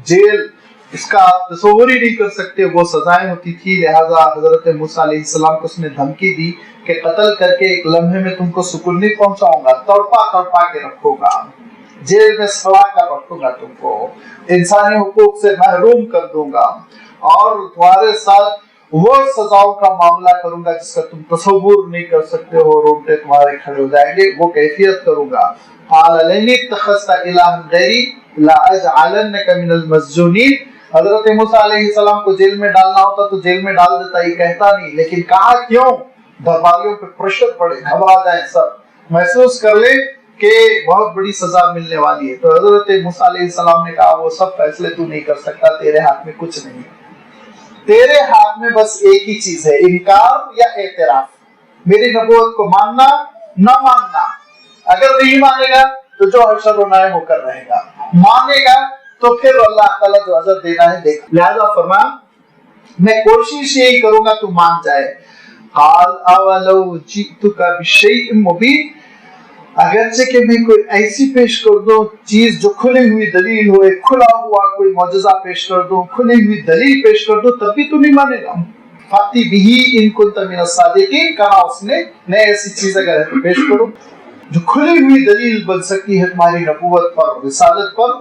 جیل، اس کا آپ تصور ہی نہیں کر سکتے وہ سزائیں ہوتی تھی. لہذا حضرت موسیٰ علیہ السلام کو اس نے دھمکی دی کہ قتل کر کے ایک لمحے میں تم کو سکون نہیں پہنچاؤں گا، تڑپا تڑپا کے رکھوں گا، جیل میں سڑا کر رکھوں گا، تم کو انسانی حقوق سے محروم کر دوں گا اور تمہارے ساتھ وہ سزاؤں کا معاملہ کروں گا جس کا تم تصور نہیں کر سکتے ہو. رونگٹے تمہارے کھڑے ہو جائیں گے، وہ کیفیت کروں گا. قال لئن اتخذت الہا غیری لاجعلنک من المسجونین. حضرت موسیٰ علیہ السلام کو جیل میں ڈالنا ہوتا تو جیل میں ڈال دیتا، یہ کہتا نہیں. لیکن کہا کیوں؟ درباریوں پہ پریشر پڑے، گھبرا جائیں، سب محسوس کر لے کہ بہت بڑی سزا ملنے والی ہے. تو حضرت موسیٰ علیہ السلام نے کہا وہ سب فیصلے تو نہیں کر سکتا، تیرے ہاتھ میں کچھ نہیں، تیرے ہاتھ میں بس ایک ہی چیز ہے، انکار یا اعتراف. میری نبوت کو ماننا نہ ماننا. اگر نہیں مانے گا تو جو حشر ہونا ہے وہ کر رہے گا، مانے گا تو پھر اللہ تعالیٰ جو اجر دینا ہے دیکھ. لہذا فرمایا میں کوشش یہی کروں گا تو مان جائے. قال اولو جئتک بشیء مبین. اگرچہ کہ میں کوئی ایسی پیش کر دوں چیز جو کھلی ہوئی دلیل ہو، ایک کھلا ہوا کوئی معجزہ پیش کر دوں، کھلی ہوئی دلیل پیش کر دوں، تب بھی تو نہیں مانے گا. فاتی بہی ان کنت من الصادقین. کہا اس نے میں ایسی چیز اگر ہے تو پیش کروں جو کھلی ہوئی دلیل بن سکتی ہے تمہاری نبوت پر، رسالت پر.